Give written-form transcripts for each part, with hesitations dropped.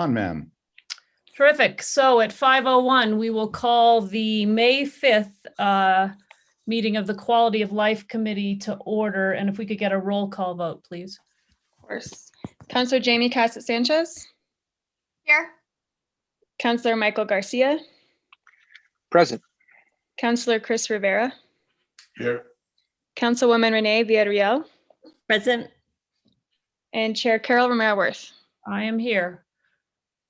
on, ma'am. Terrific. So at 5:01, we will call the May 5th meeting of the Quality of Life Committee to order. And if we could get a roll call vote, please. Of course. Counselor Jamie Cassett-Sanchez. Here. Counselor Michael Garcia. Present. Counselor Chris Rivera. Here. Councilwoman Renee Villarreal. Present. And Chair Carol Romero-Worth. I am here.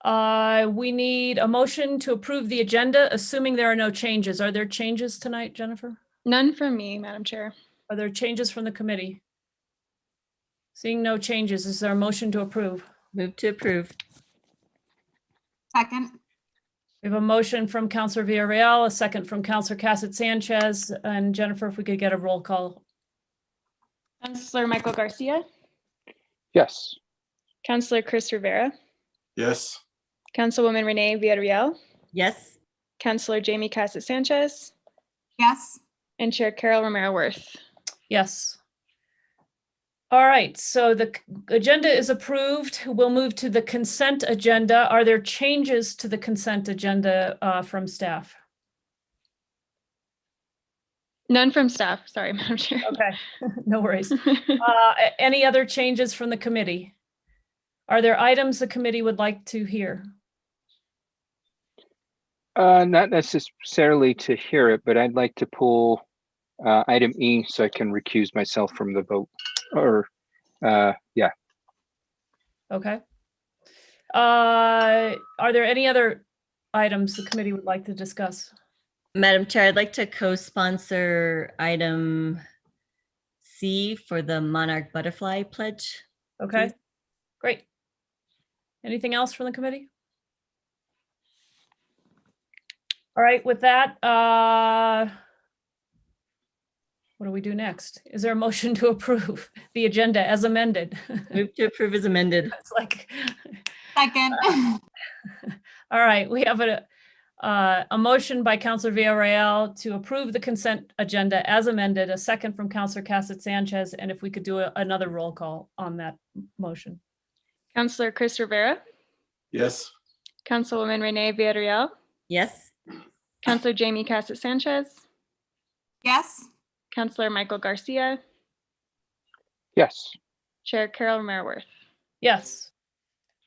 We need a motion to approve the agenda, assuming there are no changes. Are there changes tonight, Jennifer? None from me, Madam Chair. Are there changes from the committee? Seeing no changes, is there a motion to approve? Move to approve. Second. We have a motion from Counselor Villarreal, a second from Counselor Cassett-Sanchez, and Jennifer, if we could get a roll call. Counselor Michael Garcia. Yes. Counselor Chris Rivera. Yes. Councilwoman Renee Villarreal. Yes. Counselor Jamie Cassett-Sanchez. Yes. And Chair Carol Romero-Worth. Yes. All right, so the agenda is approved. We'll move to the consent agenda. Are there changes to the consent agenda from staff? None from staff. Sorry, Madam Chair. Okay, no worries. Any other changes from the committee? Are there items the committee would like to hear? Not necessarily to hear it, but I'd like to pull item E so I can recuse myself from the vote. Or, yeah. Okay. Are there any other items the committee would like to discuss? Madam Chair, I'd like to co-sponsor item C for the Monarch Butterfly Pledge. Okay, great. Anything else from the committee? All right, with that, what do we do next? Is there a motion to approve the agenda as amended? Move to approve as amended. It's like, Second. all right, we have a motion by Counselor Villarreal to approve the consent agenda as amended, a second from Counselor Cassett-Sanchez, and if we could do another roll call on that motion. Counselor Chris Rivera. Yes. Councilwoman Renee Villarreal. Yes. Counselor Jamie Cassett-Sanchez. Yes. Counselor Michael Garcia. Yes. Chair Carol Romero-Worth. Yes.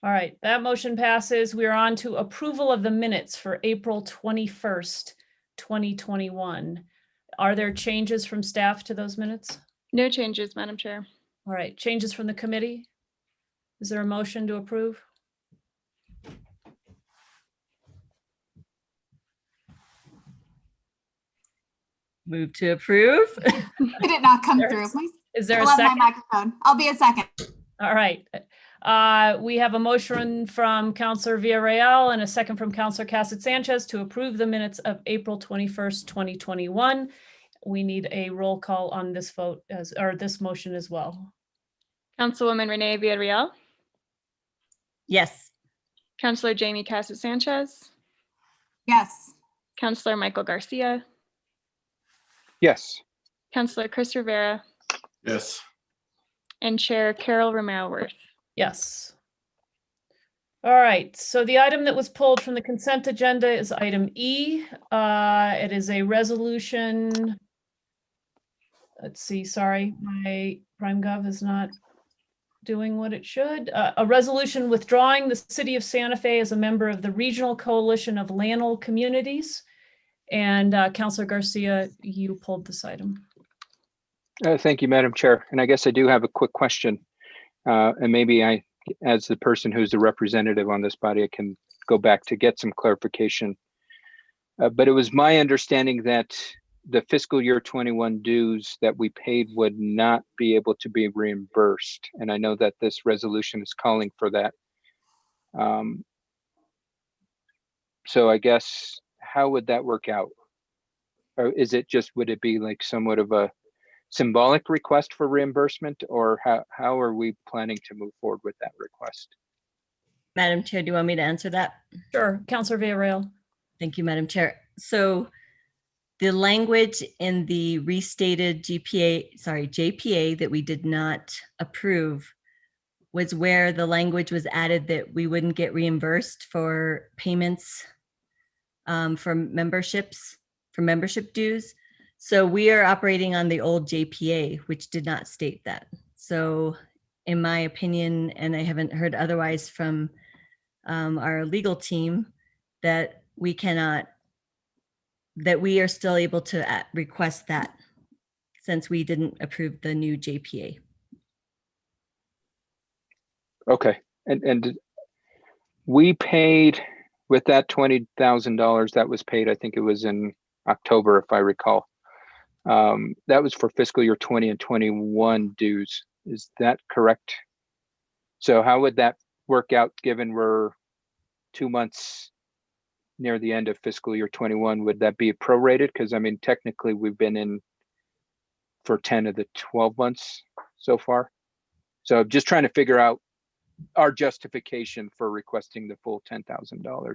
All right, that motion passes. We are on to approval of the minutes for April 21st, 2021. Are there changes from staff to those minutes? No changes, Madam Chair. All right, changes from the committee? Is there a motion to approve? Move to approve. Did it not come through, please? Is there a I'll have my second? microphone. I'll be a second. All right. We have a motion from Counselor Villarreal and a second from Counselor Cassett-Sanchez to approve the minutes of April 21st, 2021. We need a roll call on this vote or this motion as well. Councilwoman Renee Villarreal. Yes. Counselor Jamie Cassett-Sanchez. Yes. Counselor Michael Garcia. Yes. Counselor Chris Rivera. Yes. And Chair Carol Romero-Worth. Yes. All right, so the item that was pulled from the consent agenda is item E. It is a resolution. Let's see, sorry, my PrimeGov is not doing what it should. A resolution withdrawing the city of Santa Fe as a member of the Regional Coalition of Lanel Communities. And Counselor Garcia, you pulled this item. Thank you, Madam Chair. And I guess I do have a quick question. And maybe I, as the person who's the representative on this body, I can go back to get some clarification. But it was my understanding that the fiscal year 21 dues that we paid would not be able to be reimbursed. And I know that this resolution is calling for that. So I guess, how would that work out? Or is it just, would it be like somewhat of a symbolic request for reimbursement, or how are we planning to move forward with that request? Madam Chair, do you want me to answer that? Sure, Counselor Villarreal. Thank you, Madam Chair. So the language in the restated JPA that we did not approve was where the language was added that we wouldn't get reimbursed for payments for membership dues. So we are operating on the old JPA, which did not state that. So in my opinion, and I haven't heard otherwise from our legal team, that we are still able to request that since we didn't approve the new JPA. Okay, and we paid with that $20,000 that was paid, I think it was in October, if I recall. That was for fiscal year 20 and 21 dues. Is that correct? So how would that work out given we're 2 months near the end of fiscal year 21? Would that be prorated? Because I mean, technically we've been in for 10 of the 12 months so far. So just trying to figure out our justification for requesting the full $10,000.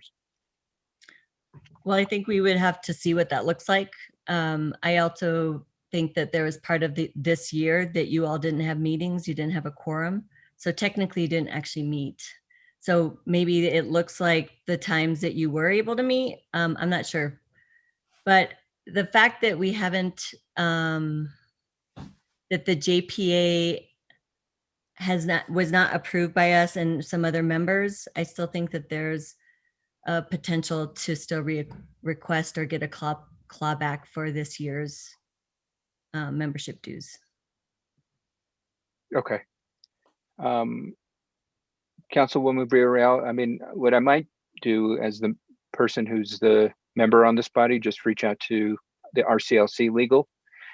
Well, I think we would have to see what that looks like. I also think that there was part of this year that you all didn't have meetings, you didn't have a quorum. So technically you didn't actually meet. So maybe it looks like the times that you were able to meet, I'm not sure. But the fact that we haven't, that the JPA was not approved by us and some other members, I still think that there's a potential to still request or get a clawback for this year's membership dues. Okay. Councilwoman Villarreal, I mean, what I might do as the person who's the member on this body, just reach out to the RCLC legal,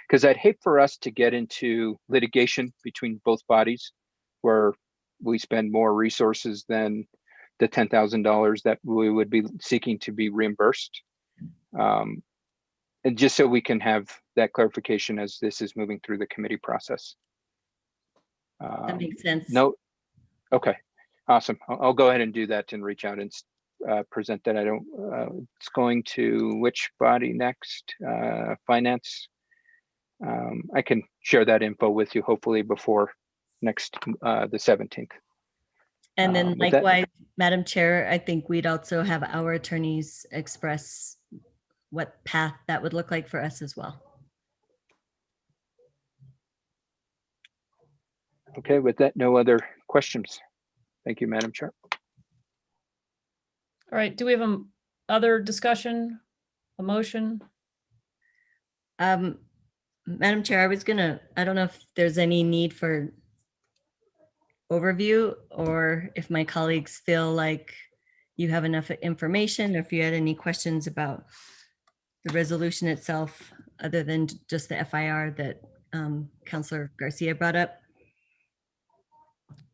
because I'd hate for us to get into litigation between both bodies where we spend more resources than the $10,000 that we would be seeking to be reimbursed. And just so we can have that clarification as this is moving through the committee process. That makes sense. No, okay, awesome. I'll go ahead and do that and reach out and present that. It's going to which body next? Finance. I can share that info with you hopefully before next, the 17th. And then with that- likewise, Madam Chair, I think we'd also have our attorneys express what path that would look like for us as well. Okay, with that, no other questions. Thank you, Madam Chair. All right, do we have other discussion, a motion? Madam Chair, I don't know if there's any need for overview or if my colleagues feel like you have enough information or if you had any questions about the resolution itself, other than just the FIR that Councilor Garcia brought up.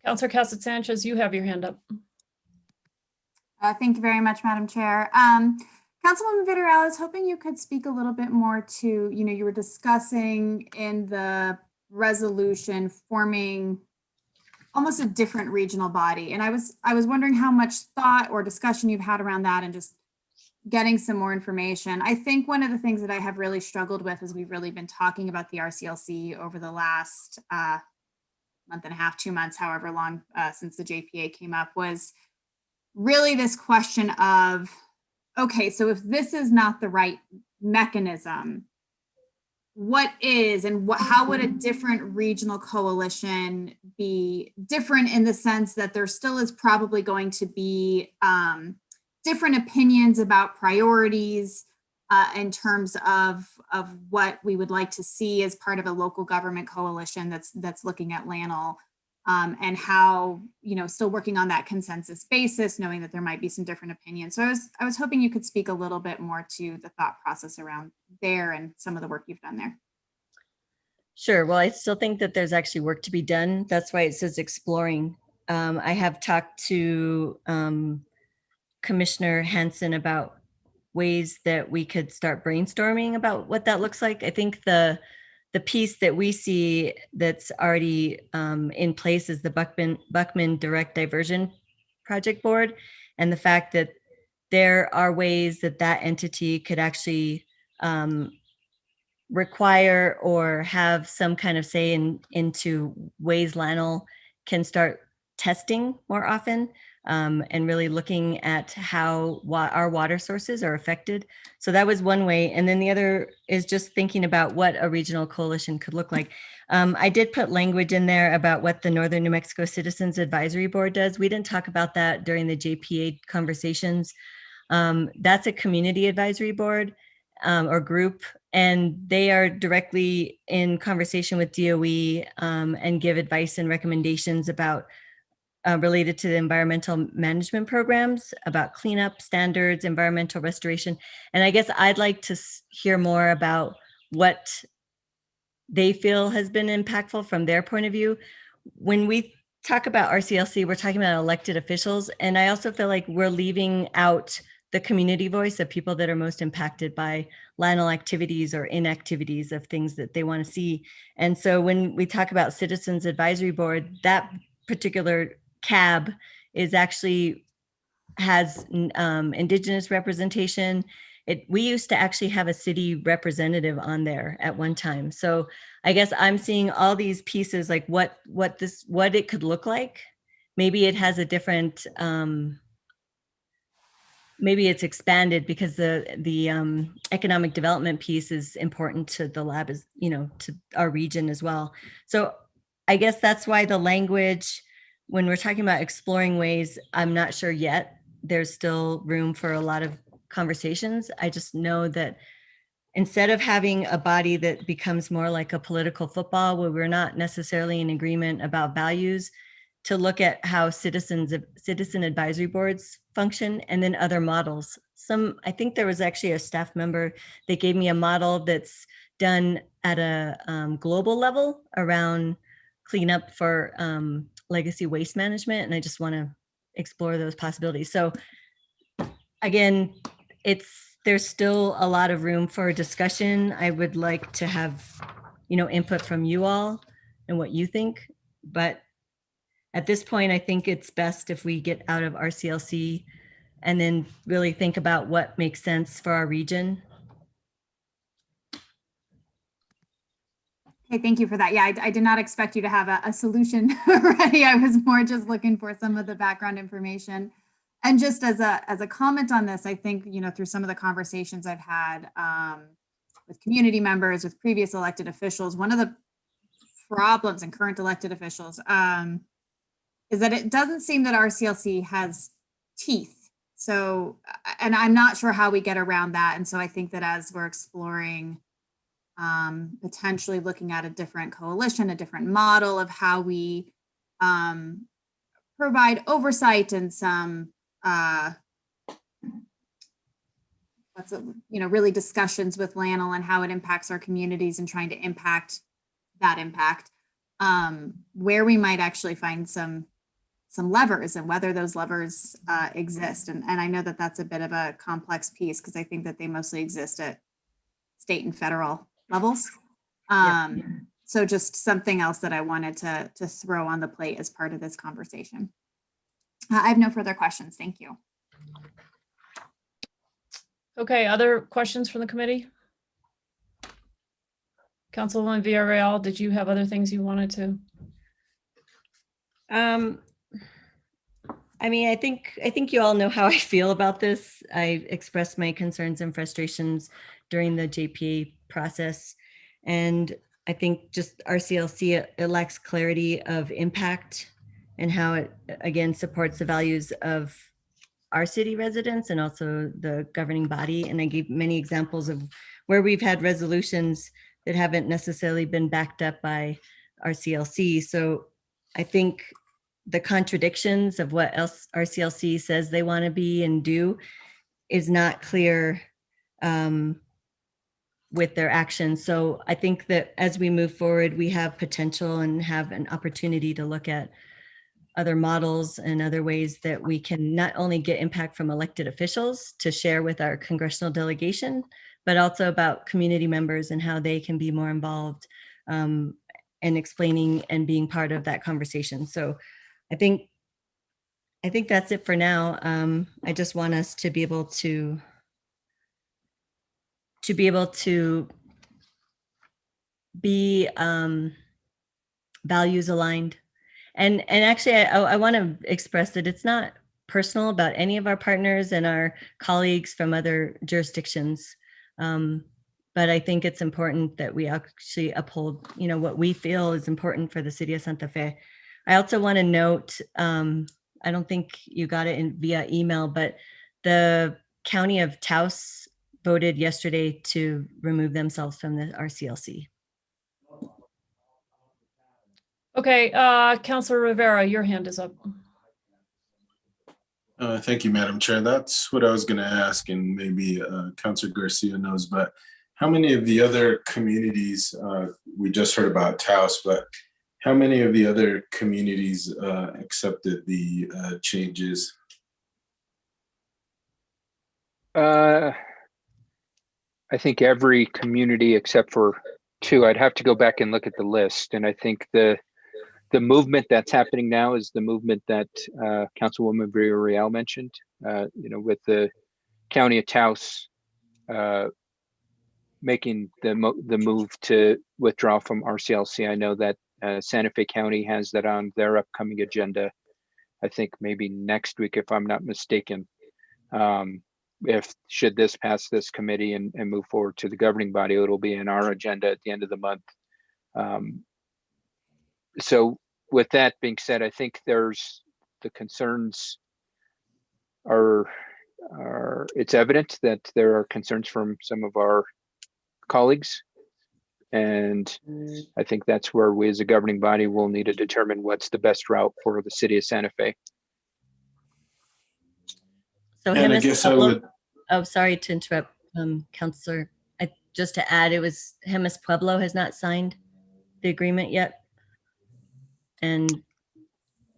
Councilor Cassett Sanchez, you have your hand up. Thank you very much, Madam Chair. Councilwoman Villarreal, I was hoping you could speak a little bit more to, you were discussing in the resolution forming almost a different regional body. And I was wondering how much thought or discussion you've had around that and just getting some more information. I think one of the things that I have really struggled with as we've really been talking about the RCLC over the last month and a half, 2 months, however long since the JPA came up, was really this question of, okay, so if this is not the right mechanism, what is, and how would a different regional coalition be different in the sense that there still is probably going to be different opinions about priorities in terms of what we would like to see as part of a local government coalition that's looking at LANL, and how, still working on that consensus basis, knowing that there might be some different opinions. So I was hoping you could speak a little bit more to the thought process around there and some of the work you've done there. Sure. Well, I still think that there's actually work to be done. That's why it says exploring. I have talked to Commissioner Hansen about ways that we could start brainstorming about what that looks like. I think the piece that we see that's already in place is the Buckman Direct Diversion Project Board, and the fact that there are ways that entity could actually require or have some kind of say into ways LANL can start testing more often, and really looking at how our water sources are affected. So that was one way. And then the other is just thinking about what a regional coalition could look like. I did put language in there about what the Northern New Mexico Citizens Advisory Board does. We didn't talk about that during the JPA conversations. That's a community advisory board or group, and they are directly in conversation with DOE and give advice and recommendations about related to the environmental management programs, about cleanup standards, environmental restoration. And I guess I'd like to hear more about what they feel has been impactful from their point of view. When we talk about RCLC, we're talking about elected officials. And I also feel like we're leaving out the community voice of people that are most impacted by landfill activities or inactivities of things that they want to see. And so when we talk about Citizens Advisory Board, that particular CAB is actually has Indigenous representation. We used to actually have a city representative on there at one time. So I guess I'm seeing all these pieces, like what it could look like. Maybe it has a different, maybe it's expanded because the economic development piece is important to the lab, as to our region as well. So I guess that's why the language, when we're talking about exploring ways, I'm not sure yet. There's still room for a lot of conversations. I just know that instead of having a body that becomes more like a political football where we're not necessarily in agreement about values, to look at how citizen advisory boards function and then other models. I think there was actually a staff member that gave me a model that's done at a global level around cleanup for legacy waste management. And I just want to explore those possibilities. So again, there's still a lot of room for discussion. I would like to have, input from you all and what you think. But at this point, I think it's best if we get out of RCLC and then really think about what makes sense for our region. Okay, thank you for that. Yeah, I did not expect you to have a solution ready. I was more just looking for some of the background information. And just as a comment on this, I think, through some of the conversations I've had with community members, with previous elected officials, one of the problems and current elected officials is that it doesn't seem that RCLC has teeth. So, and I'm not sure how we get around that. And so I think that as we're exploring potentially looking at a different coalition, a different model of how we provide oversight and some really discussions with LANL and how it impacts our communities and trying to impact that impact, where we might actually find some levers and whether those levers exist. And I know that that's a bit of a complex piece because I think that they mostly exist at state and federal levels. So just something else that I wanted to throw on the plate as part of this conversation. I have no further questions. Thank you. Okay, other questions from the committee? Councilwoman Villarreal, did you have other things you wanted to? I mean, I think you all know how I feel about this. I expressed my concerns and frustrations during the JPA process. And I think just RCLC, it lacks clarity of impact and how it, again, supports the values of our city residents and also the governing body. And I gave many examples of where we've had resolutions that haven't necessarily been backed up by RCLC. So I think the contradictions of what else RCLC says they want to be and do is not clear with their actions. So I think that as we move forward, we have potential and have an opportunity to look at other models and other ways that we can not only get impact from elected officials to share with our congressional delegation, but also about community members and how they can be more involved and explaining and being part of that conversation. So I think that's it for now. I just want us to be able to be values aligned And actually, I want to express that it's not personal about any of our partners and our colleagues from other jurisdictions. But I think it's important that we actually uphold, what we feel is important for the city of Santa Fe. I also want to note, I don't think you got it via email, but the county of Taos voted yesterday to remove themselves from the RCLC. Okay, Councilor Rivera, your hand is up. Thank you, Madam Chair. That's what I was going to ask, and maybe Councilor Garcia knows, but how many of the other communities, we just heard about Taos, but how many of the other communities accepted the changes? I think every community except for 2. I'd have to go back and look at the list. And I think the movement that's happening now is the movement that Councilwoman Villarreal mentioned, with the County of Taos making the move to withdraw from RCLC. I know that Santa Fe County has that on their upcoming agenda. I think maybe next week, if I'm not mistaken. Should this pass this committee and move forward to the governing body, it'll be in our agenda at the end of the month. So with that being said, I think there's the concerns it's evident that there are concerns from some of our colleagues. And I think that's where we as a governing body will need to determine what's the best route for the city of Santa Fe. So And I guess I would. Oh, sorry to interrupt, Councilor. Just to add, it was Hemis Pueblo has not signed the agreement yet. And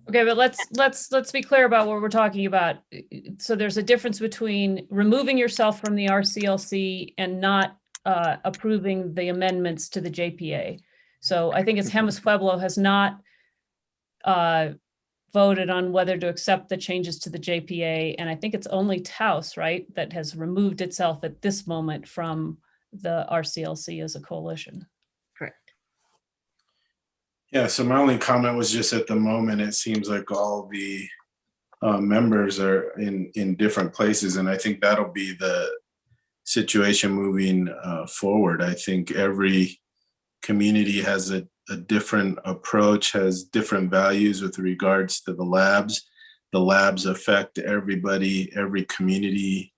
Okay, but let's be clear about what we're talking about. So there's a difference between removing yourself from the RCLC and not approving the amendments to the JPA. So I think it's Hemis Pueblo has not voted on whether to accept the changes to the JPA, and I think it's only Taos, right, that has removed itself at this moment from the RCLC as a coalition. correct. Yeah, so my only comment was just at the moment, it seems like all the members are in different places, and I think that'll be the situation moving forward. I think every community has a different approach, has different values with regards to the labs. The labs affect everybody, every community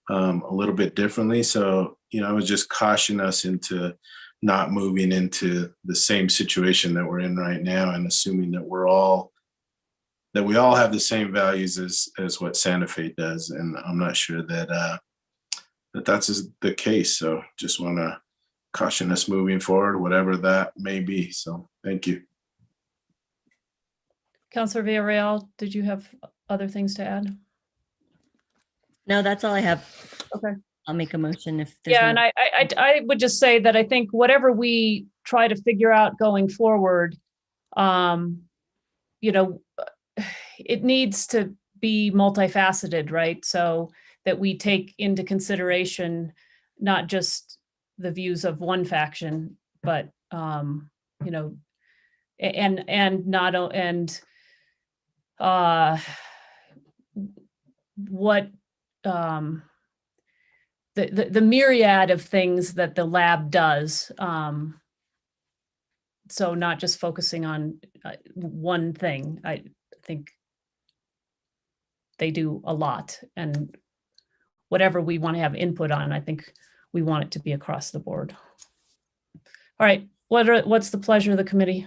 a little bit differently. So, I would just caution us into not moving into the same situation that we're in right now and assuming that we all have the same values as what Santa Fe does. And I'm not sure that that's the case. So just want to caution us moving forward, whatever that may be. So thank you. Councilor Villarreal, did you have other things to add? No, that's all I have. Okay. I'll make a motion if there's Yeah, no. and I would just say that I think whatever we try to figure out going forward, it needs to be multifaceted, right? So that we take into consideration not just the views of one faction, but what the myriad of things that the lab does. So not just focusing on one thing. I think they do a lot, and whatever we want to have input on, I think we want it to be across the board. All right, what's the pleasure of the committee?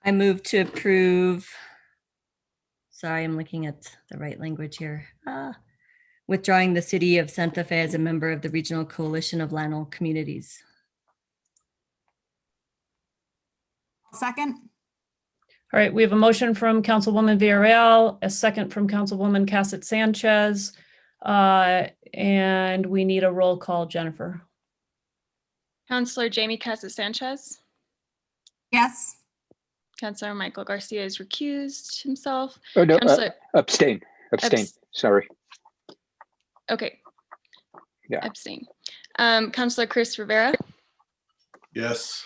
I move to approve. Sorry, I'm looking at the right language here. Withdrawing the city of Santa Fe as a member of the Regional Coalition of Lanol Communities. Second. All right, we have a motion from Councilwoman Villarreal, a second from Councilwoman Cassett Sanchez, and we need a roll call, Jennifer. Councilor Jamie Casas Sanchez. Yes. Councilor Michael Garcia is recused himself. Oh, no, Councilor, abstain. Sorry. okay. Yeah. Abstain. Councilor Chris Rivera. Yes.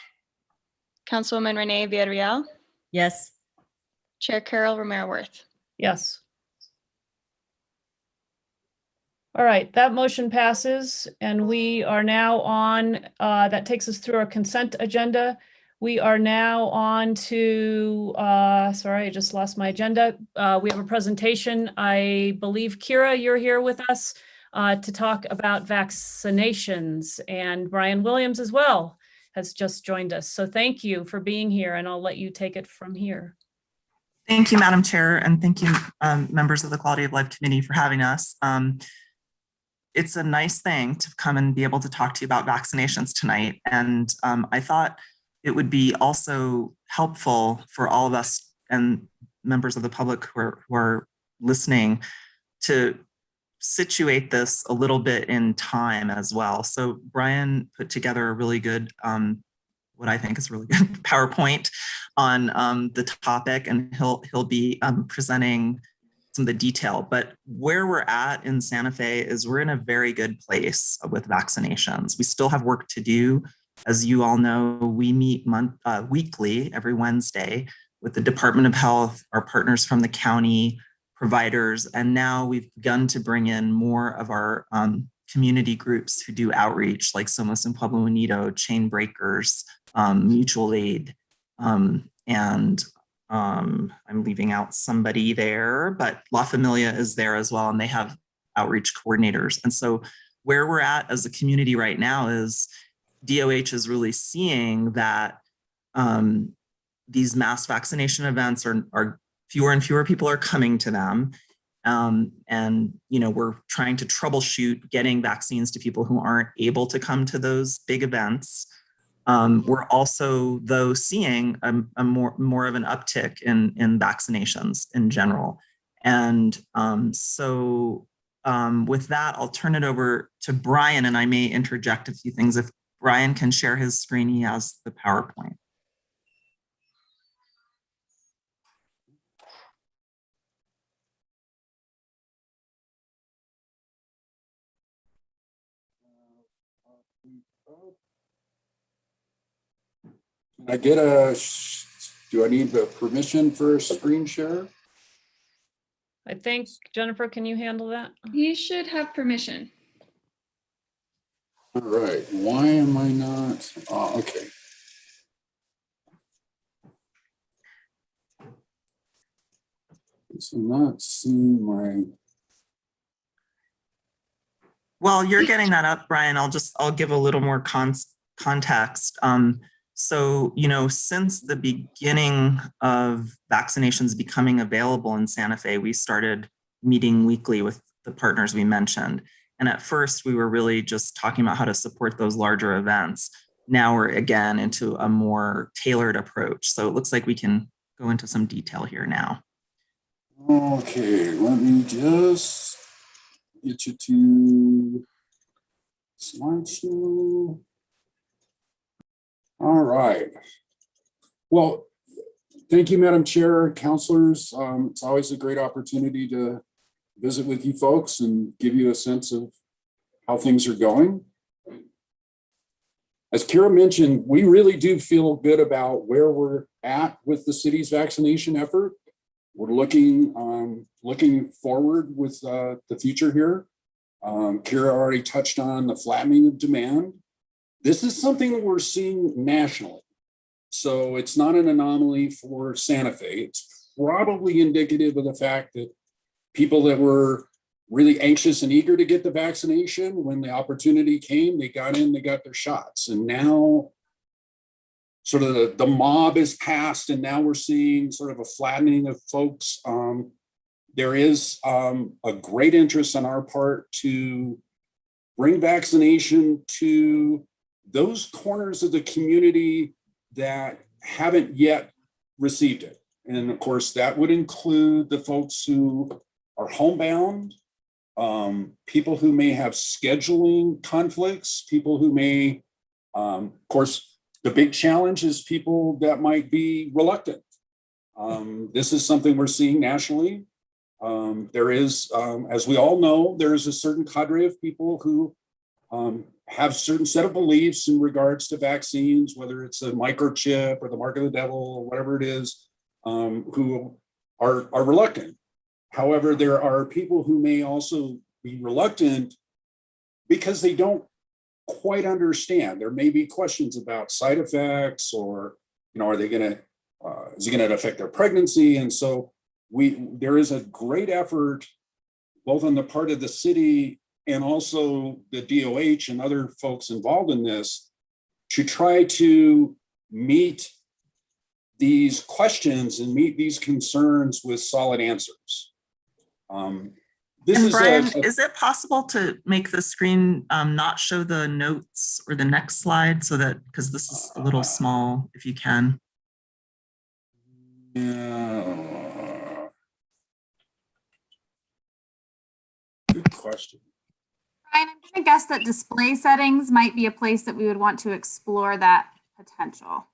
Councilwoman Renee Villarreal, Yes. Chair Carol Romero Worth. Yes. All right, that motion passes, and we are now on, that takes us through our consent agenda. We are now on to, sorry, I just lost my agenda. We have a presentation. I believe, Kira, you're here with us to talk about vaccinations, and Brian Williams as well has just joined us. So thank you for being here, and I'll let you take it from here. Thank you, Madam Chair, and thank you, members of the Quality of Life Committee for having us. It's a nice thing to come and be able to talk to you about vaccinations tonight. And I thought it would be also helpful for all of us and members of the public who are listening to situate this a little bit in time as well. So Brian put together a really good, what I think is a really good PowerPoint on the topic, and he'll be presenting some of the detail. But where we're at in Santa Fe is we're in a very good place with vaccinations. We still have work to do. As you all know, we meet weekly, every Wednesday, with the Department of Health, our partners from the county, providers, and now we've begun to bring in more of our community groups who do outreach, like Somos and Pueblo Unido, Chain Breakers, Mutual Aid, and I'm leaving out somebody there, but La Familia is there as well, and they have outreach coordinators. And so where we're at as a community right now is DOH is really seeing that these mass vaccination events are fewer and fewer people are coming to them. And, we're trying to troubleshoot getting vaccines to people who aren't able to come to those big events. We're also, though, seeing a more of an uptick in vaccinations in general. And so with that, I'll turn it over to Brian, and I may interject a few things. If Brian can share his screen, he has the PowerPoint. Do I need the permission for a screen share? I think, Jennifer, can you handle that? He should have permission. All right, why am I not? Oh, okay. So I'm not seeing my. While you're getting that up, Brian, I'll give a little more context. So, since the beginning of vaccinations becoming available in Santa Fe, we started meeting weekly with the partners we mentioned. And at first, we were really just talking about how to support those larger events. Now we're again into a more tailored approach. So it looks like we can go into some detail here now. Okay, let me just get you to slideshow. All right. Well, thank you, Madam Chair, councilors. It's always a great opportunity to visit with you folks and give you a sense of how things are going. As Kira mentioned, we really do feel good about where we're at with the city's vaccination effort. We're looking forward with the future here. Kira already touched on the flattening of demand. This is something that we're seeing nationally. So it's not an anomaly for Santa Fe. It's probably indicative of the fact that people that were really anxious and eager to get the vaccination, when the opportunity came, they got in, they got their shots. And now sort of the mob is passed, and now we're seeing sort of a flattening of folks. There is a great interest on our part to bring vaccination to those corners of the community that haven't yet received it. And of course, that would include the folks who are homebound, people who may have scheduling conflicts, people who may, of course, the big challenge is people that might be reluctant. This is something we're seeing nationally. There is, as we all know, there is a certain cadre of people who have certain set of beliefs in regards to vaccines, whether it's a microchip or the mark of the devil or whatever it is, who are reluctant. However, there are people who may also be reluctant because they don't quite understand. There may be questions about side effects, or are they going to is it going to affect their pregnancy? And so there is a great effort both on the part of the city and also the DOH and other folks involved in this to try to meet these questions and meet these concerns with solid answers. Brian, is it possible to make the screen not show the notes or the next slide, so that, because this is a little small, if you can? Yeah. Good question. Brian, I'm going to guess that display settings might be a place that we would want to explore that potential.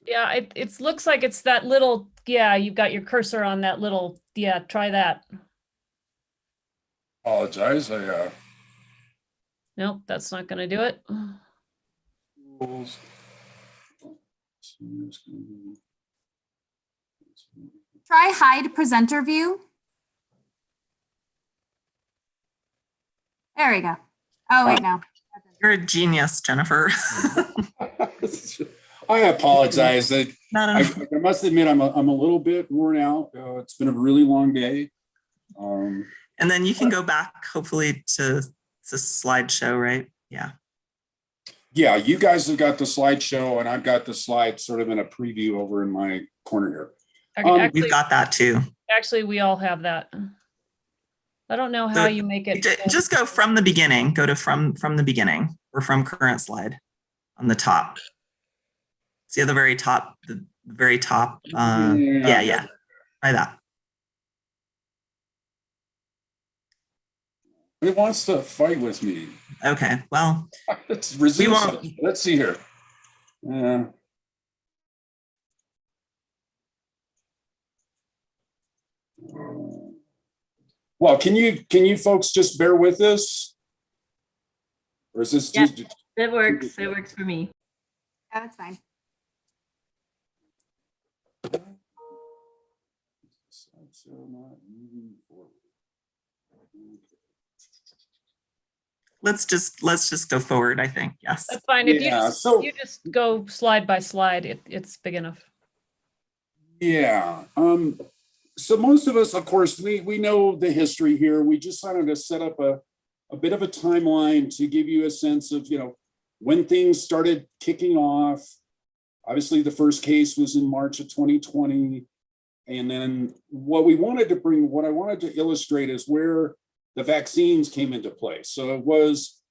Yeah, it looks like it's that little, yeah, you've got your cursor on that little, yeah, try that. Apologize. Nope, that's not going to do it. Try hide presenter view. There we go. Oh, wait, no. You're a genius, Jennifer. I apologize. I must admit, I'm a little bit worn out. It's been a really long day. And then you can go back, hopefully, to the slideshow, right? Yeah. Yeah, you guys have got the slideshow, and I've got the slide sort of in a preview over in my corner here. Actually, we've got that too. Actually, we all have that. I don't know how you make it. Just go from the beginning. Go to from the beginning, or from current slide on the top. See at the very top, yeah. Try that. It wants to fight with me. Okay, well, let's resist. Let's see here. Well, can you folks just bear with us? Or is this just it works. It works for me. Yeah, that's fine. Let's just go forward, I think. Yes. That's fine. If you just go slide by slide, it's big enough. Yeah. So most of us, of course, we know the history here. We just wanted to set up a bit of a timeline to give you a sense of, when things started kicking off. Obviously, the first case was in March of 2020. And then what I wanted to illustrate is where the vaccines came into play. So it was,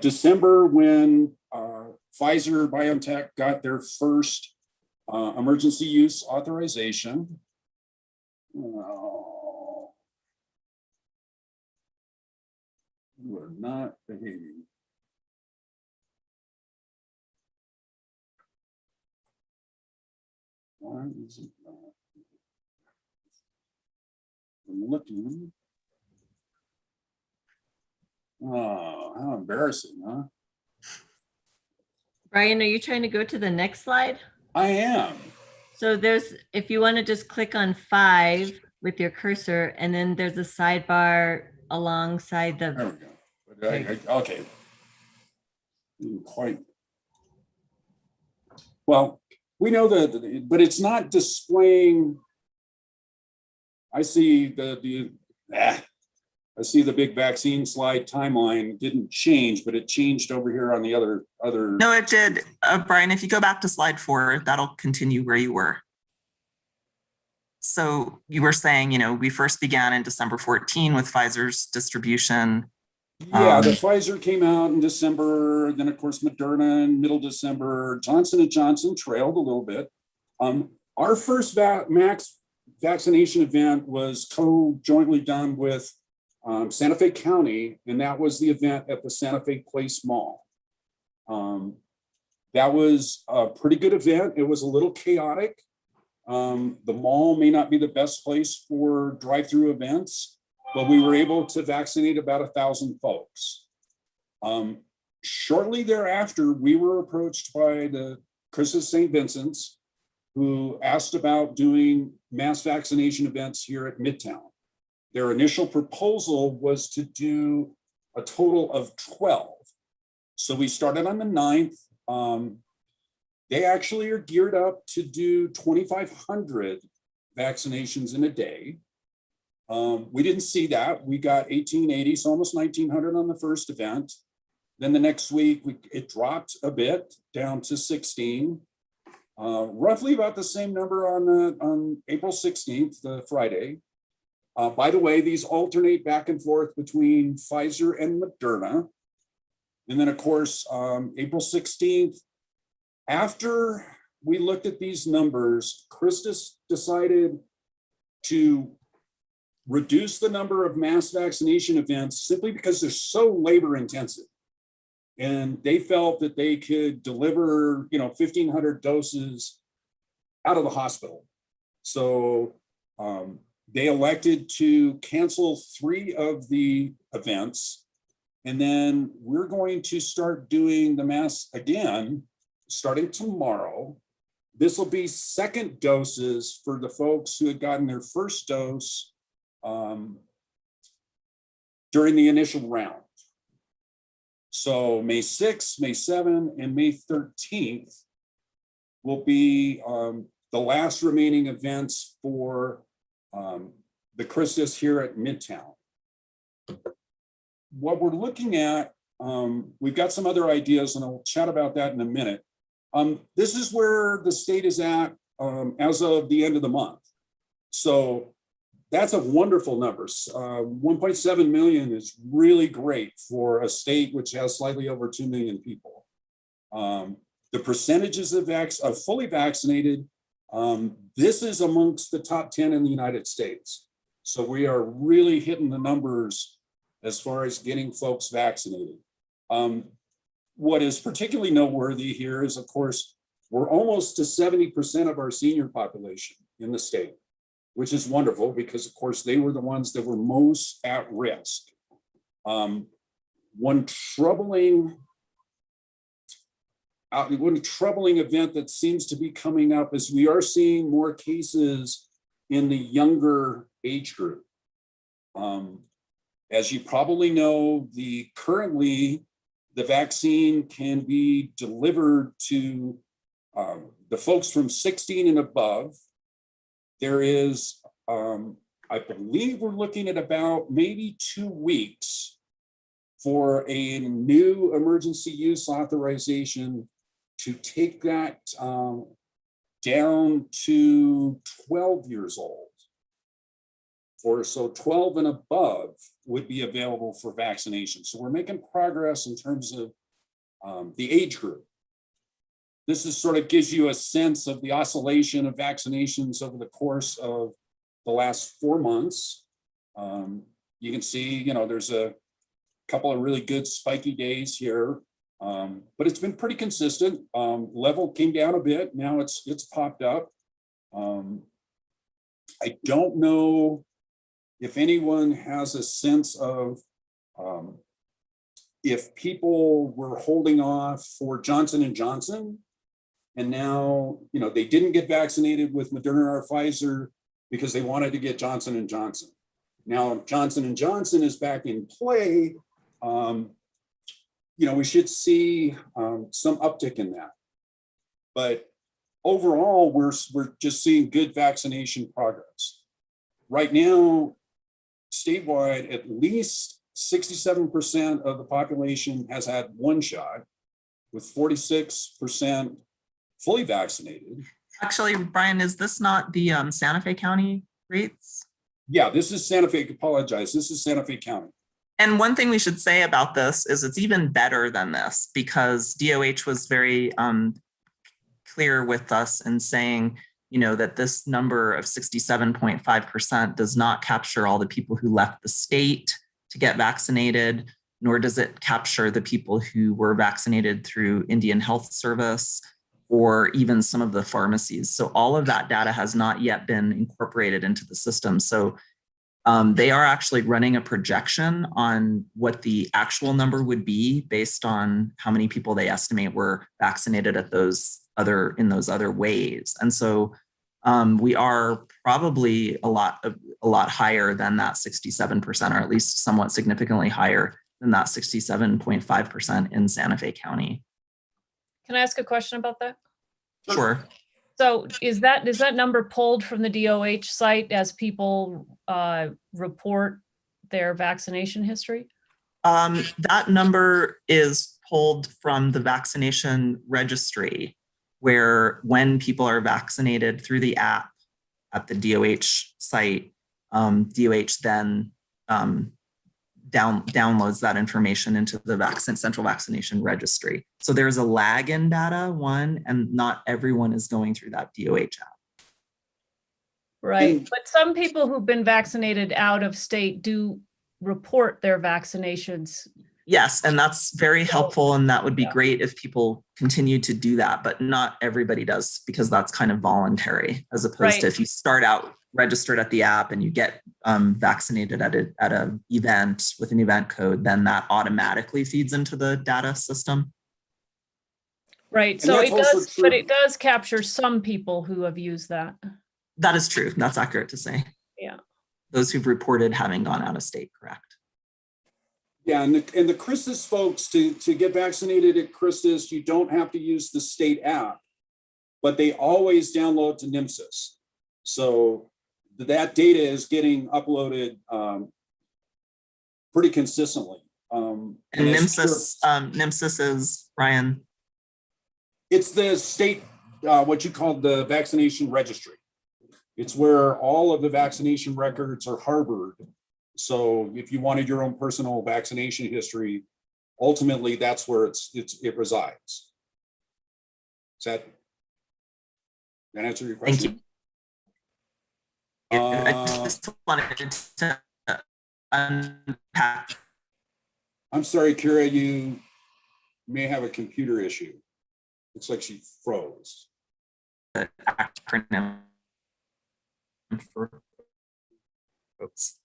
December when Pfizer BioNTech got their first emergency use authorization. Oh, you are not behaving. Why is it not? I'm looking. Oh, how embarrassing, huh? Brian, are you trying to go to the next slide? I am. So if you want to just click on 5 with your cursor, and then there's a sidebar alongside the. There we go. Okay. Didn't quite. Well, we know that, but it's not displaying. I see I see the big vaccine slide timeline didn't change, but it changed over here on the other. No, it did. Brian, if you go back to slide 4, that'll continue where you were. So you were saying, we first began in December 14 with Pfizer's distribution. Yeah, the Pfizer came out in December. Then, of course, Moderna in middle December. Johnson & Johnson trailed a little bit. Our first max vaccination event was jointly done with Santa Fe County, and that was the event at the Santa Fe Place Mall. That was a pretty good event. It was a little chaotic. The mall may not be the best place for drive-through events, but we were able to vaccinate about 1,000 folks. Shortly thereafter, we were approached by the Christus St. Vincent's, who asked about doing mass vaccination events here at Midtown. Their initial proposal was to do a total of 12. So we started on the 9th. They actually are geared up to do 2,500 vaccinations in a day. We didn't see that. We got 1,880, so almost 1,900 on the first event. Then the next week, it dropped a bit down to 16. Roughly about the same number on April 16th, the Friday. By the way, these alternate back and forth between Pfizer and Moderna. And then, of course, April 16th, after we looked at these numbers, Christus decided to reduce the number of mass vaccination events simply because they're so labor intensive. And they felt that they could deliver, 1,500 doses out of the hospital. So they elected to cancel 3 of the events. And then we're going to start doing the mass again, starting tomorrow. This will be second doses for the folks who had gotten their first dose during the initial round. So May 6th, May 7th, and May 13th will be the last remaining events for the Christus here at Midtown. What we're looking at, we've got some other ideas, and I'll chat about that in a minute. This is where the state is at as of the end of the month. So that's a wonderful number. 1.7 million is really great for a state which has slightly over 2 million people. The percentages of fully vaccinated, this is amongst the top 10 in the United States. So we are really hitting the numbers as far as getting folks vaccinated. What is particularly noteworthy here is, of course, we're almost to 70% of our senior population in the state, which is wonderful because, of course, they were the ones that were most at risk. One troubling event that seems to be coming up is we are seeing more cases in the younger age group. As you probably know, currently the vaccine can be delivered to the folks from 16 and above. There is, I believe we're looking at about maybe 2 weeks for a new emergency use authorization to take that down to 12 years old. So 12 and above would be available for vaccination. So we're making progress in terms of the age group. This is sort of gives you a sense of the oscillation of vaccinations over the course of the last 4 months. You can see, there's a couple of really good spiky days here, but it's been pretty consistent. Level came down a bit. Now it's popped up. I don't know if anyone has a sense of if people were holding off for Johnson & Johnson, and now, they didn't get vaccinated with Moderna or Pfizer because they wanted to get Johnson & Johnson. Now, Johnson & Johnson is back in play. We should see some uptick in that. But overall, we're just seeing good vaccination progress. Right now, statewide, at least 67% of the population has had 1 shot, with 46% fully vaccinated. Actually, Brian, is this not the Santa Fe County rates? Yeah, this is Santa Fe. Apologize. This is Santa Fe County. And one thing we should say about this is it's even better than this, because DOH was very clear with us in saying, that this number of 67.5% does not capture all the people who left the state to get vaccinated, nor does it capture the people who were vaccinated through Indian Health Service or even some of the pharmacies. So all of that data has not yet been incorporated into the system. So They are actually running a projection on what the actual number would be based on how many people they estimate were vaccinated at in those other ways. And so we are probably a lot higher than that 67%, or at least somewhat significantly higher than that 67.5% in Santa Fe County. Can I ask a question about that? Sure. So is that number pulled from the DOH site as people report their vaccination history? That number is pulled from the vaccination registry, where when people are vaccinated through the app at the DOH site, DOH then downloads that information into the central vaccination registry. So there's a lag in data, and not everyone is going through that DOH app. Right, but some people who've been vaccinated out of state do report their vaccinations. Yes, and that's very helpful, and that would be great if people continue to do that, but not everybody does, because that's kind of voluntary, as opposed to if you start out registered at the app and you get vaccinated at an event with an event code, then that automatically feeds into the data system. Right, so it does capture some people who have used that. That is true. That's accurate to say. Yeah. Those who've reported having gone out of state, correct. Yeah, and the Christus folks, to get vaccinated at Christus, you don't have to use the state app, but they always download to NMSIS. So that data is getting uploaded pretty consistently. And NMSIS is, Ryan? It's the state, what you call the vaccination registry. It's where all of the vaccination records are harbored. So if you wanted your own personal vaccination history, ultimately that's where it resides. Does that answer your question? Thank you. I just wanted to unpack. I'm sorry, Kira, you may have a computer issue. Looks like she froze. The acronym for folks.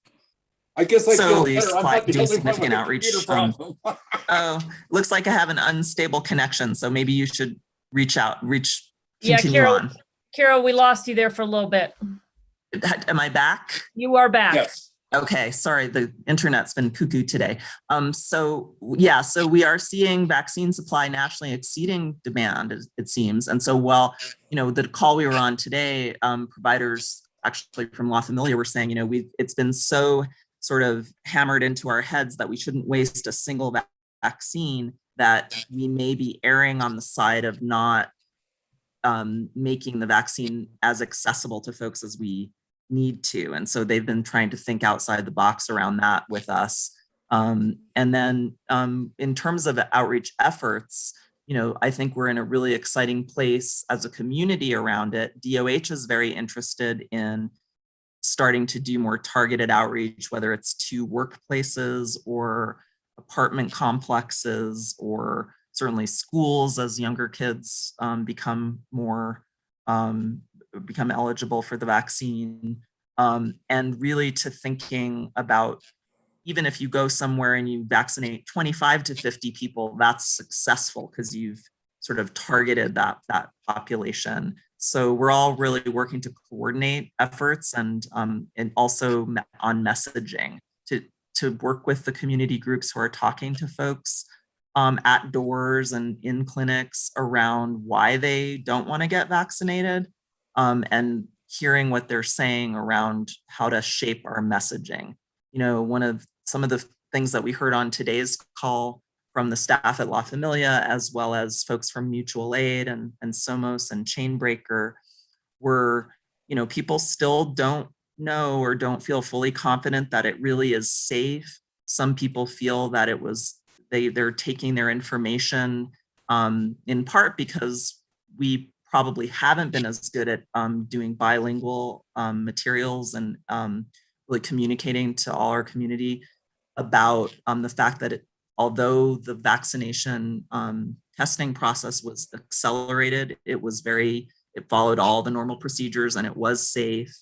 I guess I feel better. Do significant outreach. Oh, looks like I have an unstable connection, so maybe you should continue on. Kira, we lost you there for a little bit. Am I back? You are back. Yes. Okay, sorry, the internet's been cuckoo today. So we are seeing vaccine supply nationally exceeding demand, it seems. And so while, the call we were on today, providers actually from La Familia were saying, it's been so sort of hammered into our heads that we shouldn't waste a single vaccine, that we may be erring on the side of not making the vaccine as accessible to folks as we need to. And so they've been trying to think outside the box around that with us. And then in terms of outreach efforts, I think we're in a really exciting place as a community around it. DOH is very interested in starting to do more targeted outreach, whether it's to workplaces or apartment complexes, or certainly schools as younger kids become eligible for the vaccine, and really to thinking about, even if you go somewhere and you vaccinate 25 to 50 people, that's successful because you've sort of targeted that population. So we're all really working to coordinate efforts and also on messaging to work with the community groups who are talking to folks at doors and in clinics around why they don't want to get vaccinated, and hearing what they're saying around how to shape our messaging. Some of the things that we heard on today's call from the staff at La Familia, as well as folks from Mutual Aid and Somos and Chainbreaker, were, people still don't know or don't feel fully confident that it really is safe. Some people feel that they're taking their information in part because we probably haven't been as good at doing bilingual materials and really communicating to all our community about the fact that although the vaccination testing process was accelerated, it followed all the normal procedures and it was safe.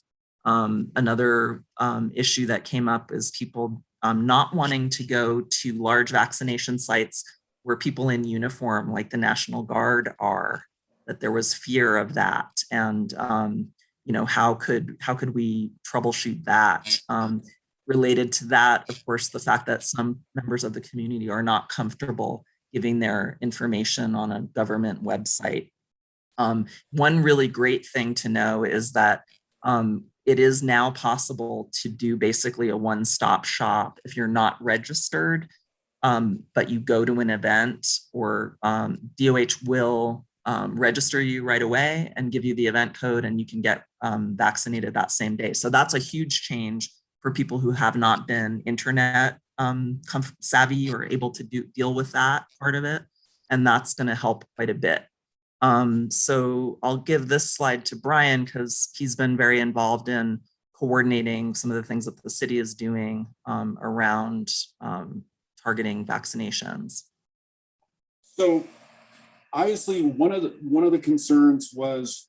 Another issue that came up is people not wanting to go to large vaccination sites where people in uniform, like the National Guard, are. That there was fear of that, and how could we troubleshoot that? Related to that, of course, the fact that some members of the community are not comfortable giving their information on a government website. One really great thing to know is that it is now possible to do basically a one-stop shop if you're not registered, but you go to an event, or DOH will register you right away and give you the event code, and you can get vaccinated that same day. So that's a huge change for people who have not been internet savvy or able to deal with that part of it. And that's going to help quite a bit. So I'll give this slide to Brian because he's been very involved in coordinating some of the things that the city is doing around targeting vaccinations. So obviously one of the concerns was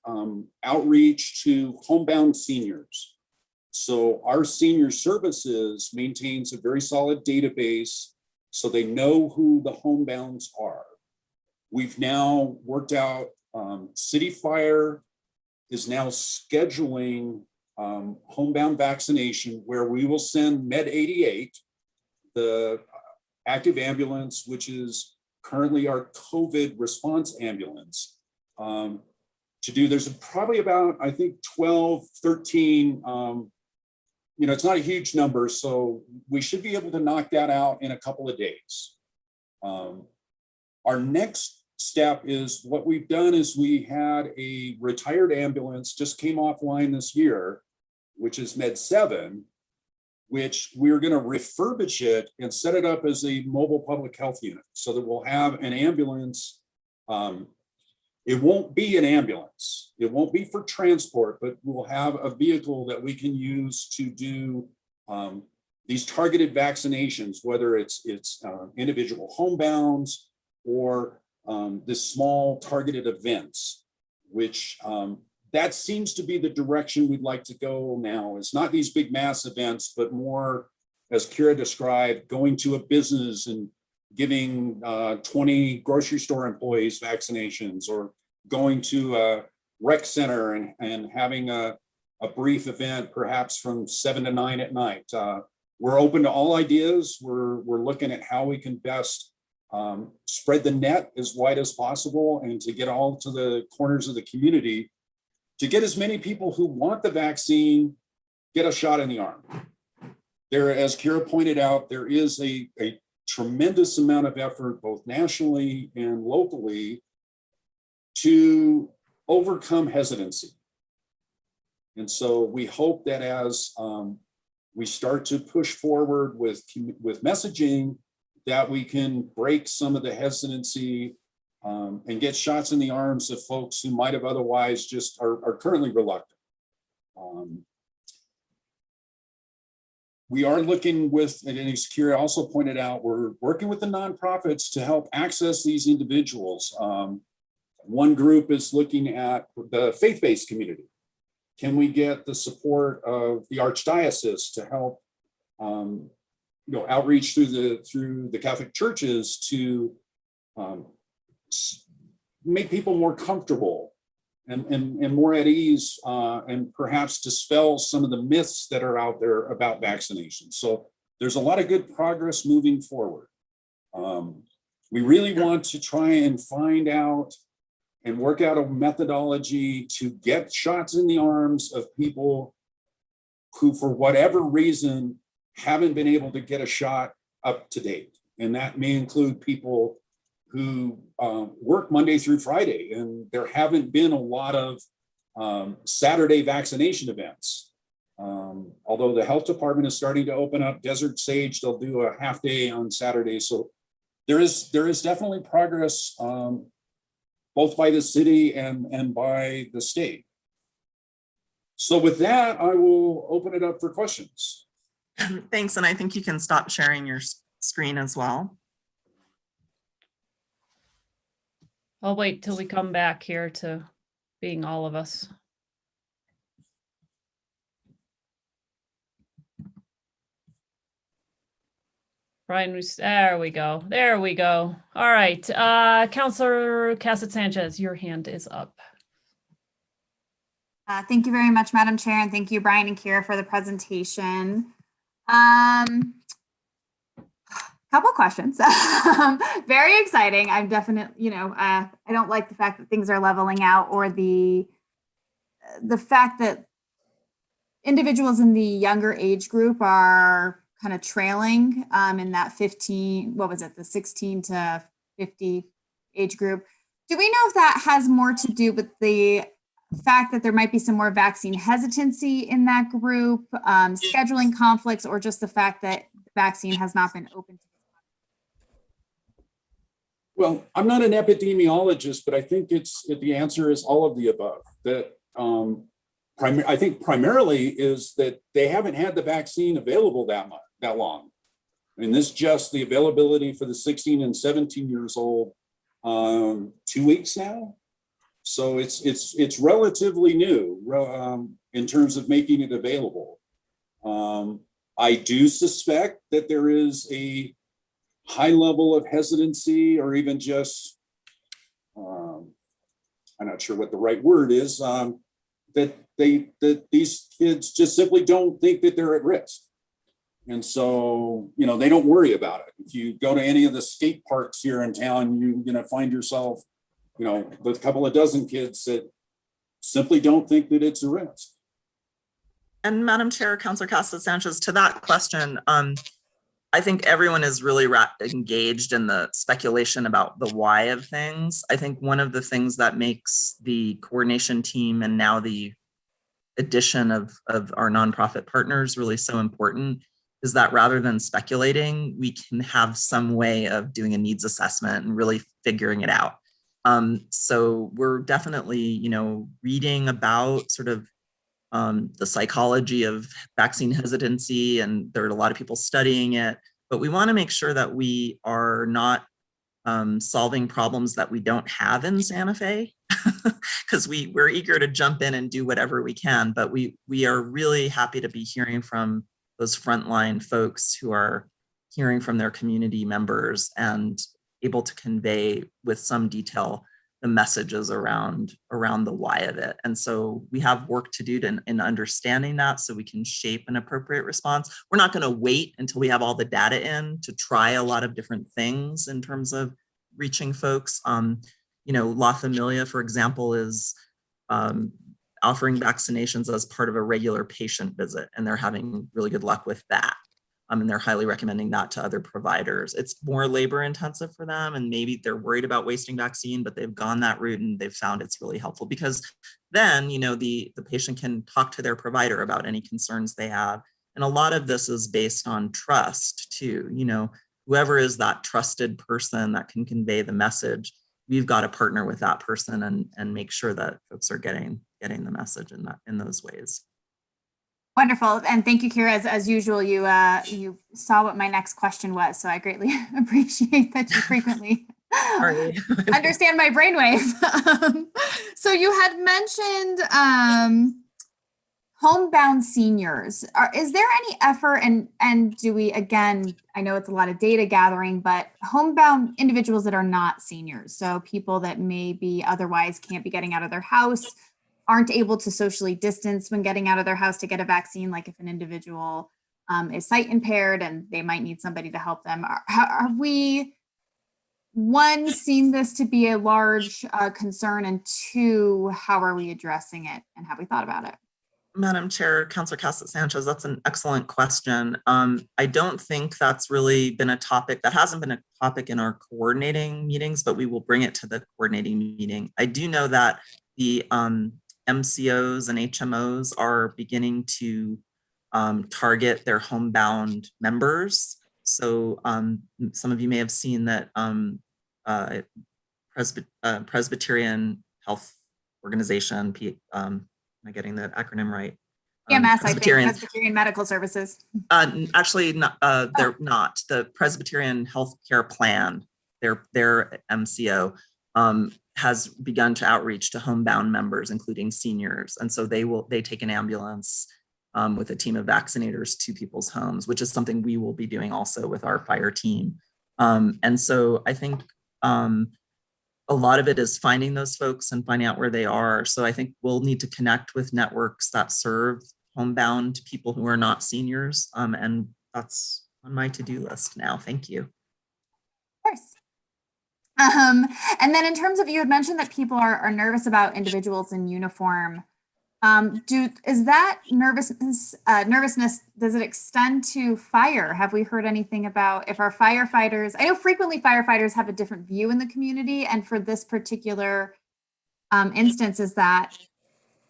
outreach to Homebound Seniors. So our senior services maintains a very solid database so they know who the homebounds are. We've now worked out, City Fire is now scheduling homebound vaccination where we will send Med 88, the active ambulance, which is currently our COVID response ambulance, to do. There's probably about, I think, 12, 13, it's not a huge number, so we should be able to knock that out in a couple of days. Our next step is what we've done is we had a retired ambulance just came offline this year, which is Med 7, which we're going to refurbish it and set it up as a mobile public health unit so that we'll have an ambulance. It won't be an ambulance. It won't be for transport, but we'll have a vehicle that we can use to do these targeted vaccinations, whether it's individual homebounds or this small targeted events, which that seems to be the direction we'd like to go now. It's not these big mass events, but more, as Kira described, going to a business and giving 20 grocery store employees vaccinations, or going to a rec center and having a brief event, perhaps from 7 to 9 at night. We're open to all ideas. We're looking at how we can best spread the net as wide as possible and to get all to the corners of the community to get as many people who want the vaccine get a shot in the arm. There, as Kira pointed out, there is a tremendous amount of effort, both nationally and locally, to overcome hesitancy. And so we hope that as we start to push forward with messaging, that we can break some of the hesitancy and get shots in the arms of folks who might have otherwise just are currently reluctant. We are looking with, and as Kira also pointed out, we're working with the nonprofits to help access these individuals. One group is looking at the faith-based community. Can we get the support of the Archdiocese to help outreach through the Catholic churches to make people more comfortable and more at ease, and perhaps dispel some of the myths that are out there about vaccinations. So there's a lot of good progress moving forward. We really want to try and find out and work out a methodology to get shots in the arms of people who, for whatever reason, haven't been able to get a shot up to date. And that may include people who work Monday through Friday, and there haven't been a lot of Saturday vaccination events. Although the health department is starting to open up Desert Sage, they'll do a half day on Saturday. So there is definitely progress, both by the city and by the state. So with that, I will open it up for questions. Thanks, and I think you can stop sharing your screen as well. I'll wait till we come back here to being all of us. Brian, there we go. There we go. All right. Counselor Cassett Sanchez, your hand is up. Thank you very much, Madam Chair, and thank you, Brian and Kira, for the presentation. Couple questions. Very exciting. I'm definitely, I don't like the fact that things are leveling out, or the fact that individuals in the younger age group are kind of trailing in that 16 to 50 age group. Do we know if that has more to do with the fact that there might be some more vaccine hesitancy in that group, scheduling conflicts, or just the fact that the vaccine has not been open? Well, I'm not an epidemiologist, but I think the answer is all of the above. That I think primarily is that they haven't had the vaccine available that long. I mean, this just the availability for the 16 and 17 years old 2 weeks now. So it's relatively new in terms of making it available. I do suspect that there is a high level of hesitancy, or even just, I'm not sure what the right word is, that these kids just simply don't think that they're at risk. And so, they don't worry about it. If you go to any of the skate parks here in town, you're going to find yourself, with a couple of dozen kids that simply don't think that it's a risk. And Madam Chair, Councilor Cassett Sanchez, to that question, I think everyone is really engaged in the speculation about the why of things. I think one of the things that makes the coordination team and now the addition of our nonprofit partners really so important is that rather than speculating, we can have some way of doing a needs assessment and really figuring it out. So we're definitely, reading about sort of the psychology of vaccine hesitancy, and there are a lot of people studying it, but we want to make sure that we are not solving problems that we don't have in Santa Fe, because we're eager to jump in and do whatever we can, but we are really happy to be hearing from those frontline folks who are hearing from their community members and able to convey with some detail the messages around the why of it. And so we have work to do in understanding that so we can shape an appropriate response. We're not going to wait until we have all the data in to try a lot of different things in terms of reaching folks. La Familia, for example, is offering vaccinations as part of a regular patient visit, and they're having really good luck with that. And they're highly recommending that to other providers. It's more labor intensive for them, and maybe they're worried about wasting vaccine, but they've gone that route and they've found it's really helpful, because then, the patient can talk to their provider about any concerns they have. And a lot of this is based on trust too. Whoever is that trusted person that can convey the message, we've got to partner with that person and make sure that folks are getting the message in those ways. Wonderful. And thank you, Kira. As usual, you saw what my next question was. So I greatly appreciate that you frequently understand my brainwave. So you had mentioned Homebound Seniors. Is there any effort, and do we, again, I know it's a lot of data gathering, but homebound individuals that are not seniors, so people that maybe otherwise can't be getting out of their house, aren't able to socially distance when getting out of their house to get a vaccine, like if an individual is sight impaired and they might need somebody to help them. Have we, one, seen this to be a large concern, and two, how are we addressing it, and have we thought about it? Madam Chair, Councilor Cassett Sanchez, that's an excellent question. I don't think that's really been a topic, that hasn't been a topic in our coordinating meetings, but we will bring it to the coordinating meeting. I do know that the MCOs and HMOs are beginning to target their homebound members. So some of you may have seen that Presbyterian Health Organization, am I getting the acronym right? PMS, Presbyterian Medical Services. Actually, they're not. The Presbyterian Healthcare Plan, their MCO, has begun to outreach to homebound members, including seniors. And so they take an ambulance with a team of vaccinators to people's homes, which is something we will be doing also with our fire team. And so I think a lot of it is finding those folks and finding out where they are. So I think we'll need to connect with networks that serve homebound people who are not seniors. And that's on my to-do list now. Thank you. Of course. And then in terms of, you had mentioned that people are nervous about individuals in uniform. Is that nervousness, does it extend to fire? Have we heard anything about if our firefighters, I know frequently firefighters have a different view in the community, and for this particular instance, is that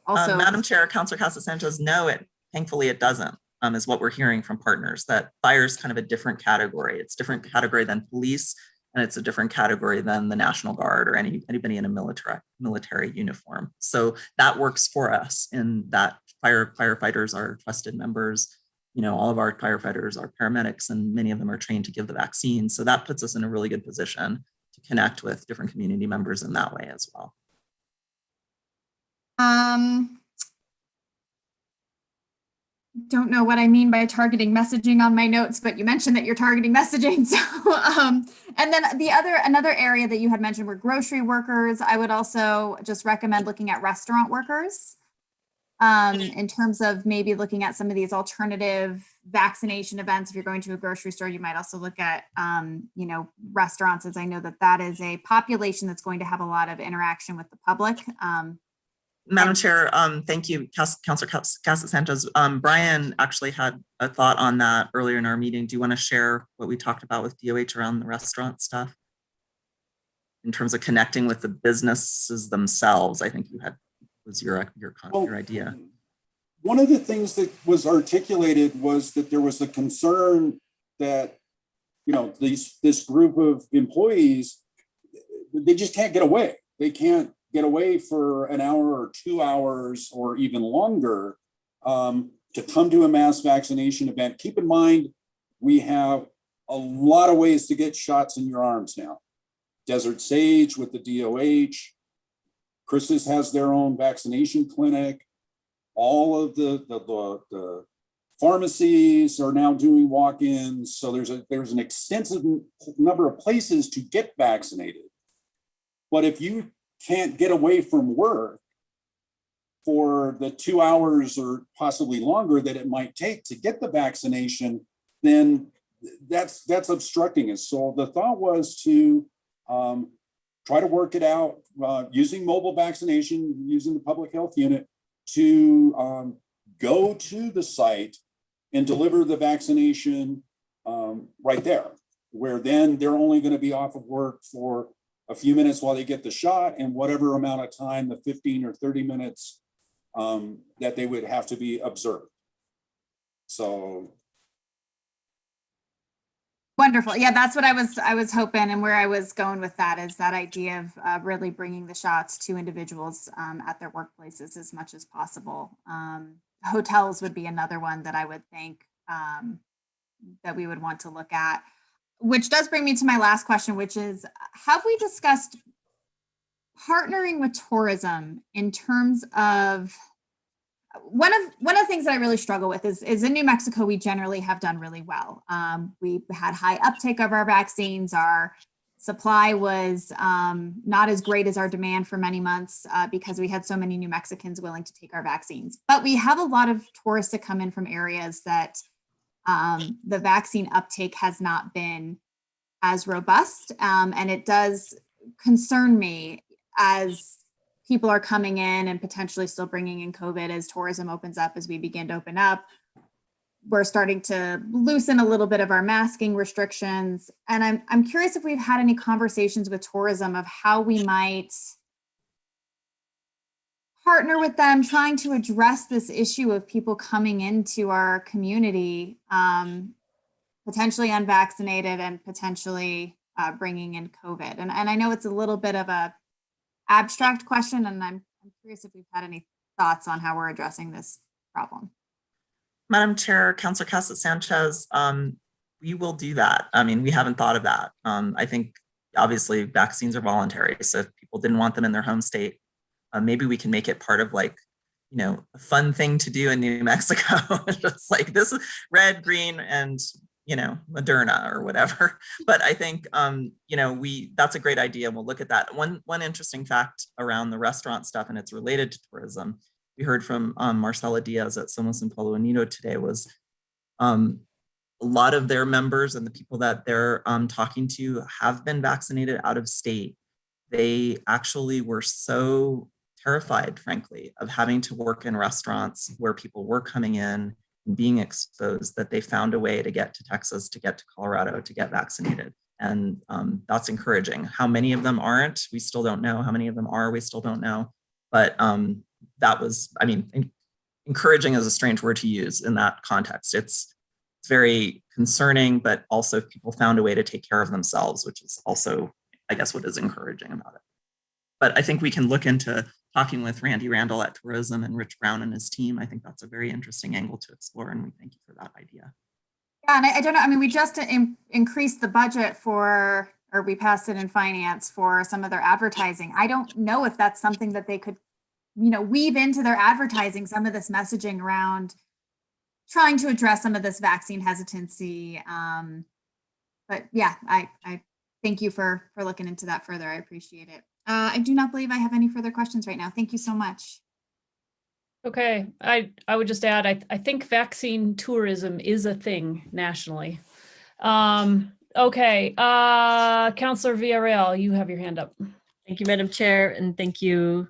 also? Madam Chair, Councilor Casa-Sanchez, no, thankfully it doesn't, is what we're hearing from partners, that fire is kind of a different category. It's a different category than police, and it's a different category than the National Guard or anybody in a military uniform. So that works for us in that firefighters are trusted members. You know, all of our firefighters are paramedics, and many of them are trained to give the vaccine. So that puts us in a really good position to connect with different community members in that way as well. Don't know what I mean by targeting messaging on my notes, but you mentioned that you're targeting messaging. So, and then another area that you had mentioned were grocery workers. I would also just recommend looking at restaurant workers in terms of maybe looking at some of these alternative vaccination events. If you're going to a grocery store, you might also look at, you know, restaurants, as I know that is a population that's going to have a lot of interaction with the public. Madam Chair, thank you, Councilor Casa-Sanchez. Brian actually had a thought on that earlier in our meeting. Do you want to share what we talked about with DOH around the restaurant stuff? In terms of connecting with the businesses themselves, I think was your idea. One of the things that was articulated was that there was a concern that, you know, this group of employees, they just can't get away. They can't get away for an hour or 2 hours or even longer to come to a mass vaccination event. Keep in mind, we have a lot of ways to get shots in your arms now. Desert Sage with the DOH, Chris's has their own vaccination clinic. All of the pharmacies are now doing walk-ins. So there's an extensive number of places to get vaccinated. But if you can't get away from work for the 2 hours or possibly longer that it might take to get the vaccination, then that's obstructing us. So the thought was to try to work it out using mobile vaccination, using the public health unit to go to the site and deliver the vaccination right there, where then they're only going to be off of work for a few minutes while they get the shot, and whatever amount of time, the 15 or 30 minutes that they would have to be observed. So. Wonderful. Yeah, that's what I was hoping, and where I was going with that is that idea of really bringing the shots to individuals at their workplaces as much as possible. Hotels would be another one that I would think that we would want to look at. Which does bring me to my last question, which is, have we discussed partnering with tourism in terms of, one of the things that I really struggle with is in New Mexico, we generally have done really well. We had high uptake of our vaccines. Our supply was not as great as our demand for many months because we had so many New Mexicans willing to take our vaccines. But we have a lot of tourists that come in from areas that the vaccine uptake has not been as robust. And it does concern me as people are coming in and potentially still bringing in COVID as tourism opens up, as we begin to open up. We're starting to loosen a little bit of our masking restrictions. And I'm curious if we've had any conversations with tourism of how we might partner with them, trying to address this issue of people coming into our community, potentially unvaccinated and potentially bringing in COVID. And I know it's a little bit of a abstract question, and I'm curious if we've had any thoughts on how we're addressing this problem. Madam Chair, Councilor Casa-Sanchez, we will do that. I mean, we haven't thought of that. I think obviously vaccines are voluntary. So if people didn't want them in their home state, maybe we can make it part of, like, a fun thing to do in New Mexico. Just like this is red, green, and Moderna or whatever. But I think that's a great idea. We'll look at that. One interesting fact around the restaurant stuff, and it's related to tourism. We heard from Marcela Diaz at Somos en Palo Unido today, was a lot of their members and the people that they're talking to have been vaccinated out of state. They actually were so terrified, frankly, of having to work in restaurants where people were coming in and being exposed, that they found a way to get to Texas, to get to Colorado, to get vaccinated. And that's encouraging. How many of them aren't, we still don't know. How many of them are, we still don't know. But that was, encouraging is a strange word to use in that context. It's very concerning, but also people found a way to take care of themselves, which is also, I guess, what is encouraging about it. But I think we can look into talking with Randy Randall at Tourism and Rich Brown and his team. I think that's a very interesting angle to explore, and we thank you for that idea. Yeah, and I don't know, we just increased the budget or we passed it in finance for some of their advertising. I don't know if that's something that they could, weave into their advertising, some of this messaging around trying to address some of this vaccine hesitancy. But yeah, I thank you for looking into that further. I appreciate it. I do not believe I have any further questions right now. Thank you so much. Okay, I would just add, I think vaccine tourism is a thing nationally. Okay, Councilor Villarreal, you have your hand up. Thank you, Madam Chair, and thank you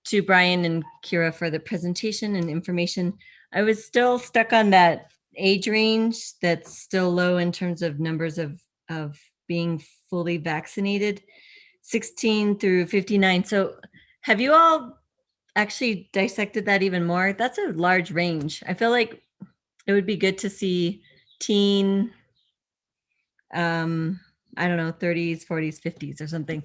to Brian and Kira for the presentation and information. I was still stuck on that age range that's still low in terms of numbers of being fully vaccinated, 16 through 59. So have you all actually dissected that even more? That's a large range. I feel like it would be good to see teen, I don't know, 30s, 40s, 50s or something,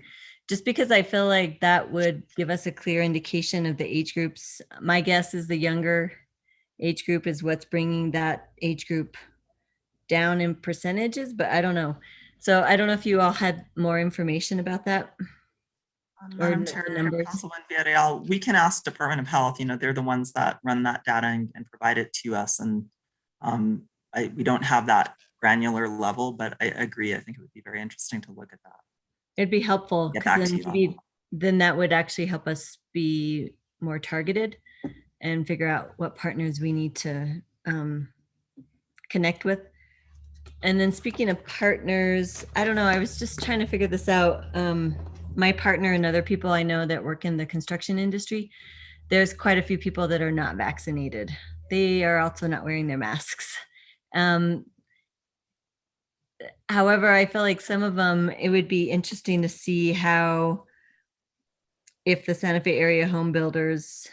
just because I feel like that would give us a clear indication of the age groups. My guess is the younger age group is what's bringing that age group down in percentages, but I don't know. So I don't know if you all had more information about that. Madam Chair, Councilman Villarreal, we can ask Department of Health. They're the ones that run that data and provide it to us. And we don't have that granular level, but I agree. I think it would be very interesting to look at that. It'd be helpful, Get back because to then you on maybe then that would actually help us be more targeted and figure out what partners we need to connect with. And then speaking of partners, I don't know, I was just trying to figure this out. My partner and other people I know that work in the construction industry, there's quite a few people that are not vaccinated. They are also not wearing their masks. However, I feel like some of them, it would be interesting to see how, if the Santa Fe area home builders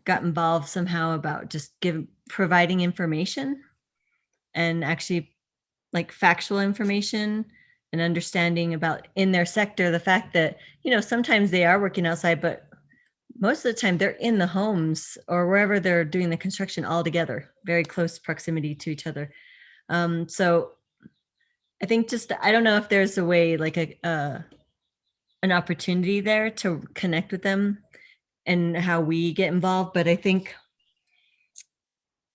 got involved somehow about just providing information and actually like factual information and understanding about in their sector, the fact that, sometimes they are working outside, but most of the time they're in the homes or wherever they're doing the construction all together, very close proximity to each other. So I think I don't know if there's a way, like an opportunity there to connect with them and how we get involved. But I think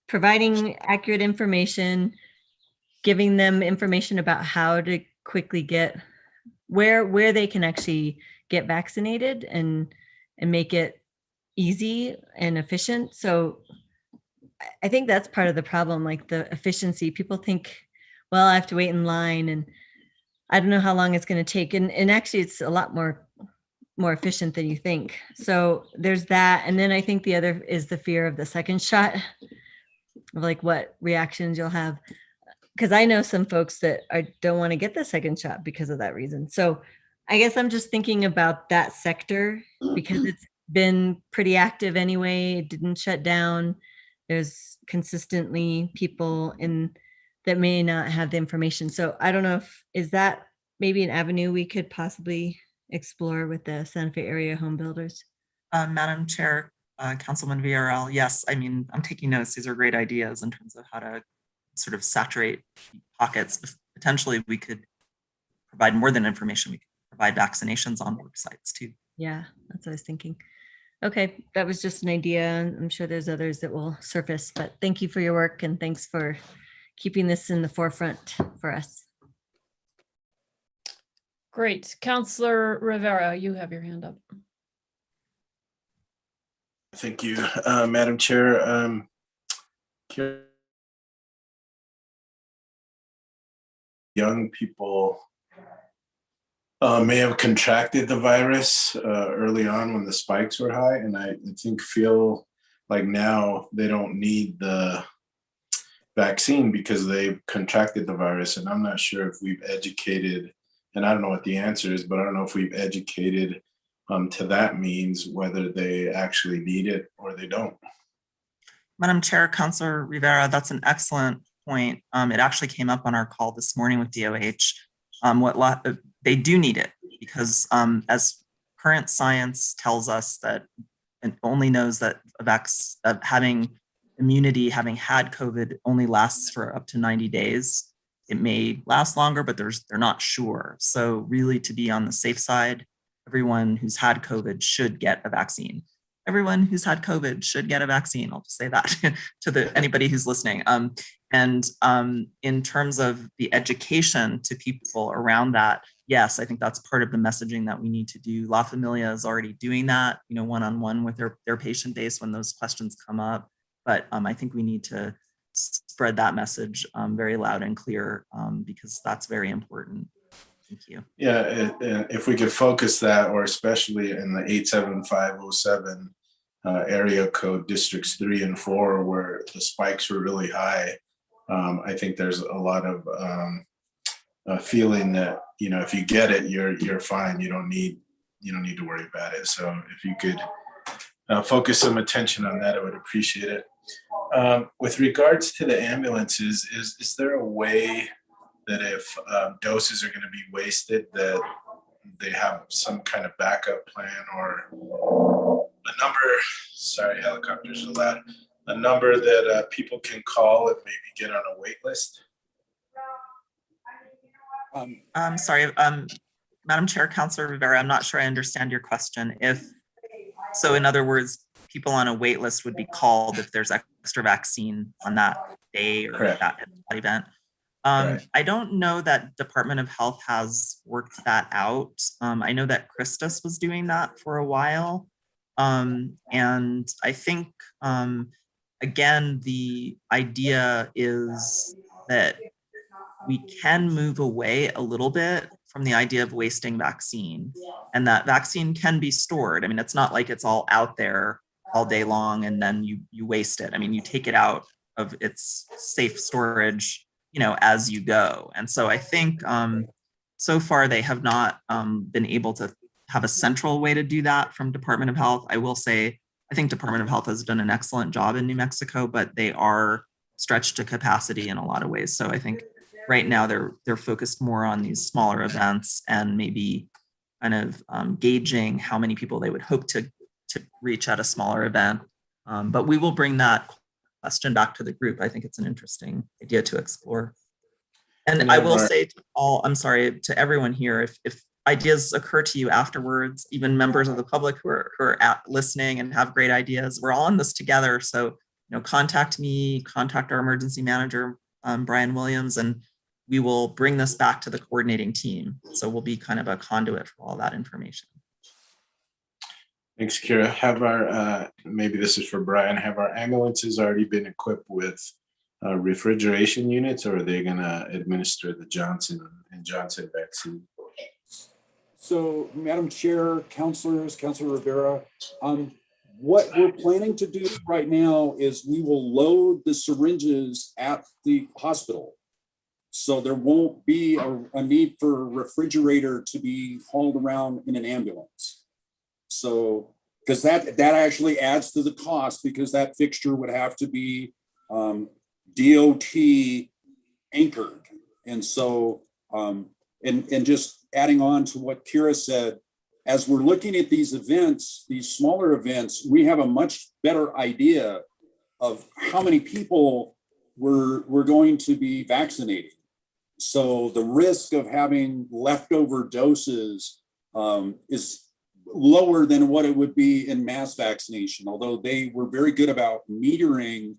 providing accurate information, giving them information about how to quickly get where they can actually get vaccinated and make it easy and efficient. So I think that's part of the problem, like the efficiency. People think, well, I have to wait in line and I don't know how long it's going to take. And actually it's a lot more efficient than you think. So there's that. And then I think the other is the fear of the second shot, like what reactions you'll have. Because I know some folks that don't want to get the second shot because of that reason. So I guess I'm just thinking about that sector because it's been pretty active anyway. It didn't shut down. There's consistently people that may not have the information. So I don't know is that maybe an avenue we could possibly explore with the Santa Fe area home builders? Madam Chair, Councilman Villarreal, yes, I'm taking notes. These are great ideas in terms of how to sort of saturate pockets. Potentially we could provide more than information. We could provide vaccinations on work sites too. Yeah, that's what I was thinking. Okay, that was just an idea. I'm sure there's others that will surface, but thank you for your work and thanks for keeping this in the forefront for us. Great. Counselor Rivera, you have your hand up. Thank you, Madam Chair. Young people may have contracted the virus early on when the spikes were high, and I feel like now they don't need the vaccine because they've contracted the virus. And I'm not sure if we've educated, and I don't know what the answer is, but I don't know if we've educated to that means whether they actually need it or they don't. Madam Chair, Councilor Rivera, that's an excellent point. It actually came up on our call this morning with DOH. They do need it because as current science tells us that it only knows that having immunity, having had COVID only lasts for up to 90 days. It may last longer, but they're not sure. So really to be on the safe side, everyone who's had COVID should get a vaccine. Everyone who's had COVID should get a vaccine. I'll just say that to anybody who's listening. In terms of the education to people around that, yes, I think that's part of the messaging that we need to do. La Familia is already doing that, one-on-one with their patient base when those questions come up. But I think we need to spread that message very loud and clear because that's very important. Thank you. Yeah, if we could focus that, or especially in the 87507 area code districts 3 and 4, where the spikes were really high, I think there's a lot of feeling that if you get it, you're fine. You don't need to worry about it. So if you could focus some attention on that, I would appreciate it. With regards to the ambulances, is there a way that if doses are going to be wasted, that they have some kind of backup plan or a number? Sorry, helicopters are loud. A number that people can call and maybe get on a wait list? I'm sorry, Madam Chair, Councilor Rivera, I'm not sure I understand your question. So in other words, people on a wait list would be called if there's extra vaccine on that day or that event. I don't know that Department of Health has worked that out. I know that Christus was doing that for a while. And I think, again, the idea is that we can move away a little bit from the idea of wasting vaccine, and that vaccine can be stored. I mean, it's not like it's all out there all day long and then you waste it. I mean, you take it out of its safe storage, as you go. And so I think so far they have not been able to have a central way to do that from Department of Health. I will say, I think Department of Health has done an excellent job in New Mexico, but they are stretched to capacity in a lot of ways. So I think right now they're focused more on these smaller events and maybe kind of gauging how many people they would hope to reach at a smaller event. But we will bring that question back to the group. I think it's an interesting idea to explore. And I will say to everyone here, if ideas occur to you afterwards, even members of the public who are listening and have great ideas, we're all in this together. So, contact me, contact our emergency manager, Brian Williams, and we will bring this back to the coordinating team. So we'll be kind of a conduit for all that information. Thanks, Kira. Have our, maybe this is for Brian, have our ambulances already been equipped with refrigeration units, or are they going to administer the Johnson & Johnson vaccine? So, Madam Chair, Councilor Rivera, what we're planning to do right now is we will load the syringes at the hospital. So there won't be a need for a refrigerator to be hauled around in an ambulance. So, because that actually adds to the cost, because that fixture would have to be DOT anchored. And so, and just adding on to what Kira said, as we're looking at these events, these smaller events, we have a much better idea of how many people we're going to be vaccinating. So the risk of having leftover doses is lower than what it would be in mass vaccination, although they were very good about metering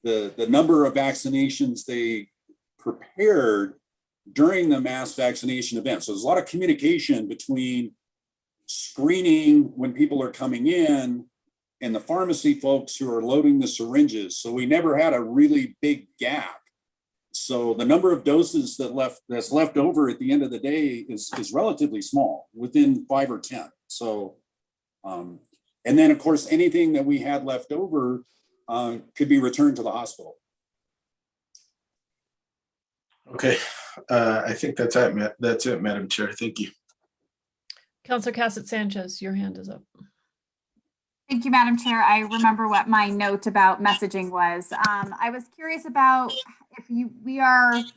the number of vaccinations they prepared during the mass vaccination event. So there's a lot of communication between screening when people are coming in and the pharmacy folks who are loading the syringes. So we never had a really big gap. So the number of doses that's left over at the end of the day is relatively small, within 5 or 10. So, and then of course, anything that we had left over could be returned to the hospital. Okay, I think that's it, Madam Chair. Thank you. Counselor Cassett Sanchez, your hand is up. Thank you, Madam Chair. I remember what my note about messaging was. I was curious about if you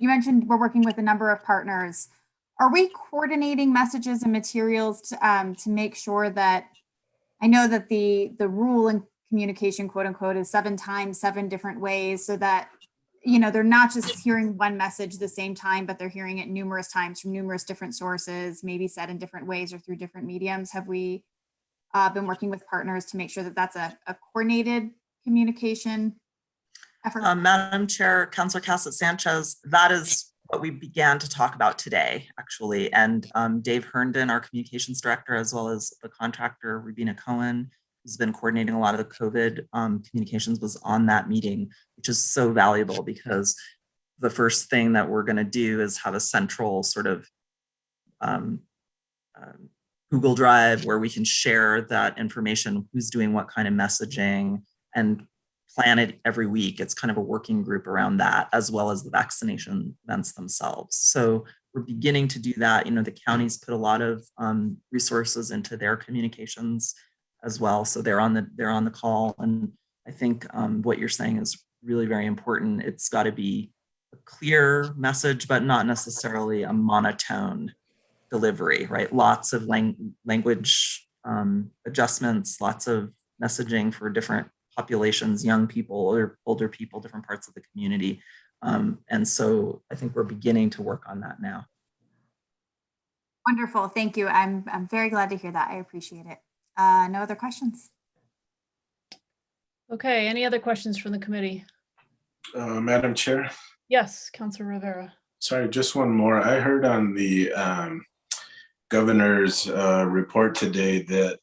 mentioned we're working with a number of partners. Are we coordinating messages and materials to make sure that, I know that the rule in communication, quote unquote, is 7 times 7 different ways, so that, you know, they're not just hearing one message the same time, but they're hearing it numerous times from numerous different sources, maybe said in different ways or through different mediums. Have we been working with partners to make sure that that's a coordinated communication effort? Madam Chair, Councilor Cassett Sanchez, that is what we began to talk about today, actually. And Dave Herndon, our communications director, as well as the contractor, Rubina Cohen, who's been coordinating a lot of the COVID communications, was on that meeting, which is so valuable because the first thing that we're going to do is have a central sort of Google Drive where we can share that information, who's doing what kind of messaging, and plan it every week. It's kind of a working group around that, as well as the vaccination events themselves. So we're beginning to do that. You know, the counties put a lot of resources into their communications as well. So they're on the call. And I think what you're saying is really very important. It's got to be a clear message, but not necessarily a monotone delivery, right? Lots of language adjustments, lots of messaging for different populations, young people or older people, different parts of the community. And so I think we're beginning to work on that now. Wonderful, thank you. I'm very glad to hear that. I appreciate it. No other questions? Okay, any other questions from the committee? Madam Chair. Yes, Counselor Rivera. Sorry, just one more. I heard on the governor's report today that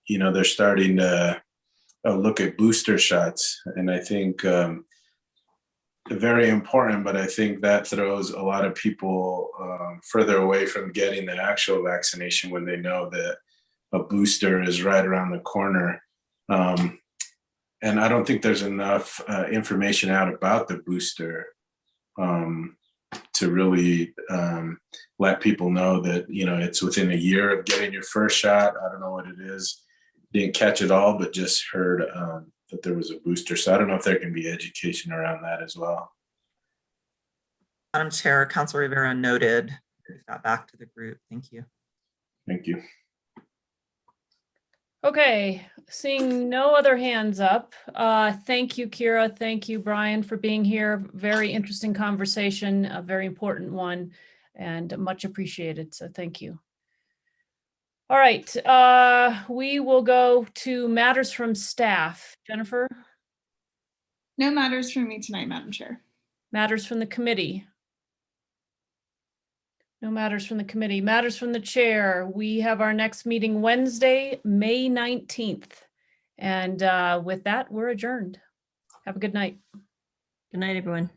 you know, they're starting to look at booster shots, and I think very important, but I think that throws a lot of people further away from getting the actual vaccination when they know that a booster is right around the corner. And I don't think there's enough information out about the booster to really let people know that, you know, it's within a year of getting your first shot. I don't know what it is. Didn't catch it all, but just heard that there was a booster. So I don't know if there can be education around that as well. Madam Chair, Councilor Rivera noted. Got back to the group. Thank you. Thank you. Okay, seeing no other hands up. Thank you, Kira. Thank you, Brian, for being here. Very interesting conversation, a very important one, and much appreciated. So thank you. All right, we will go to matters from staff. Jennifer? No matters from me tonight, Madam Chair. Matters from the committee? No matters from the committee. Matters from the chair. We have our next meeting Wednesday, May 19th. And with that, we're adjourned. Have a good night. Good night, everyone.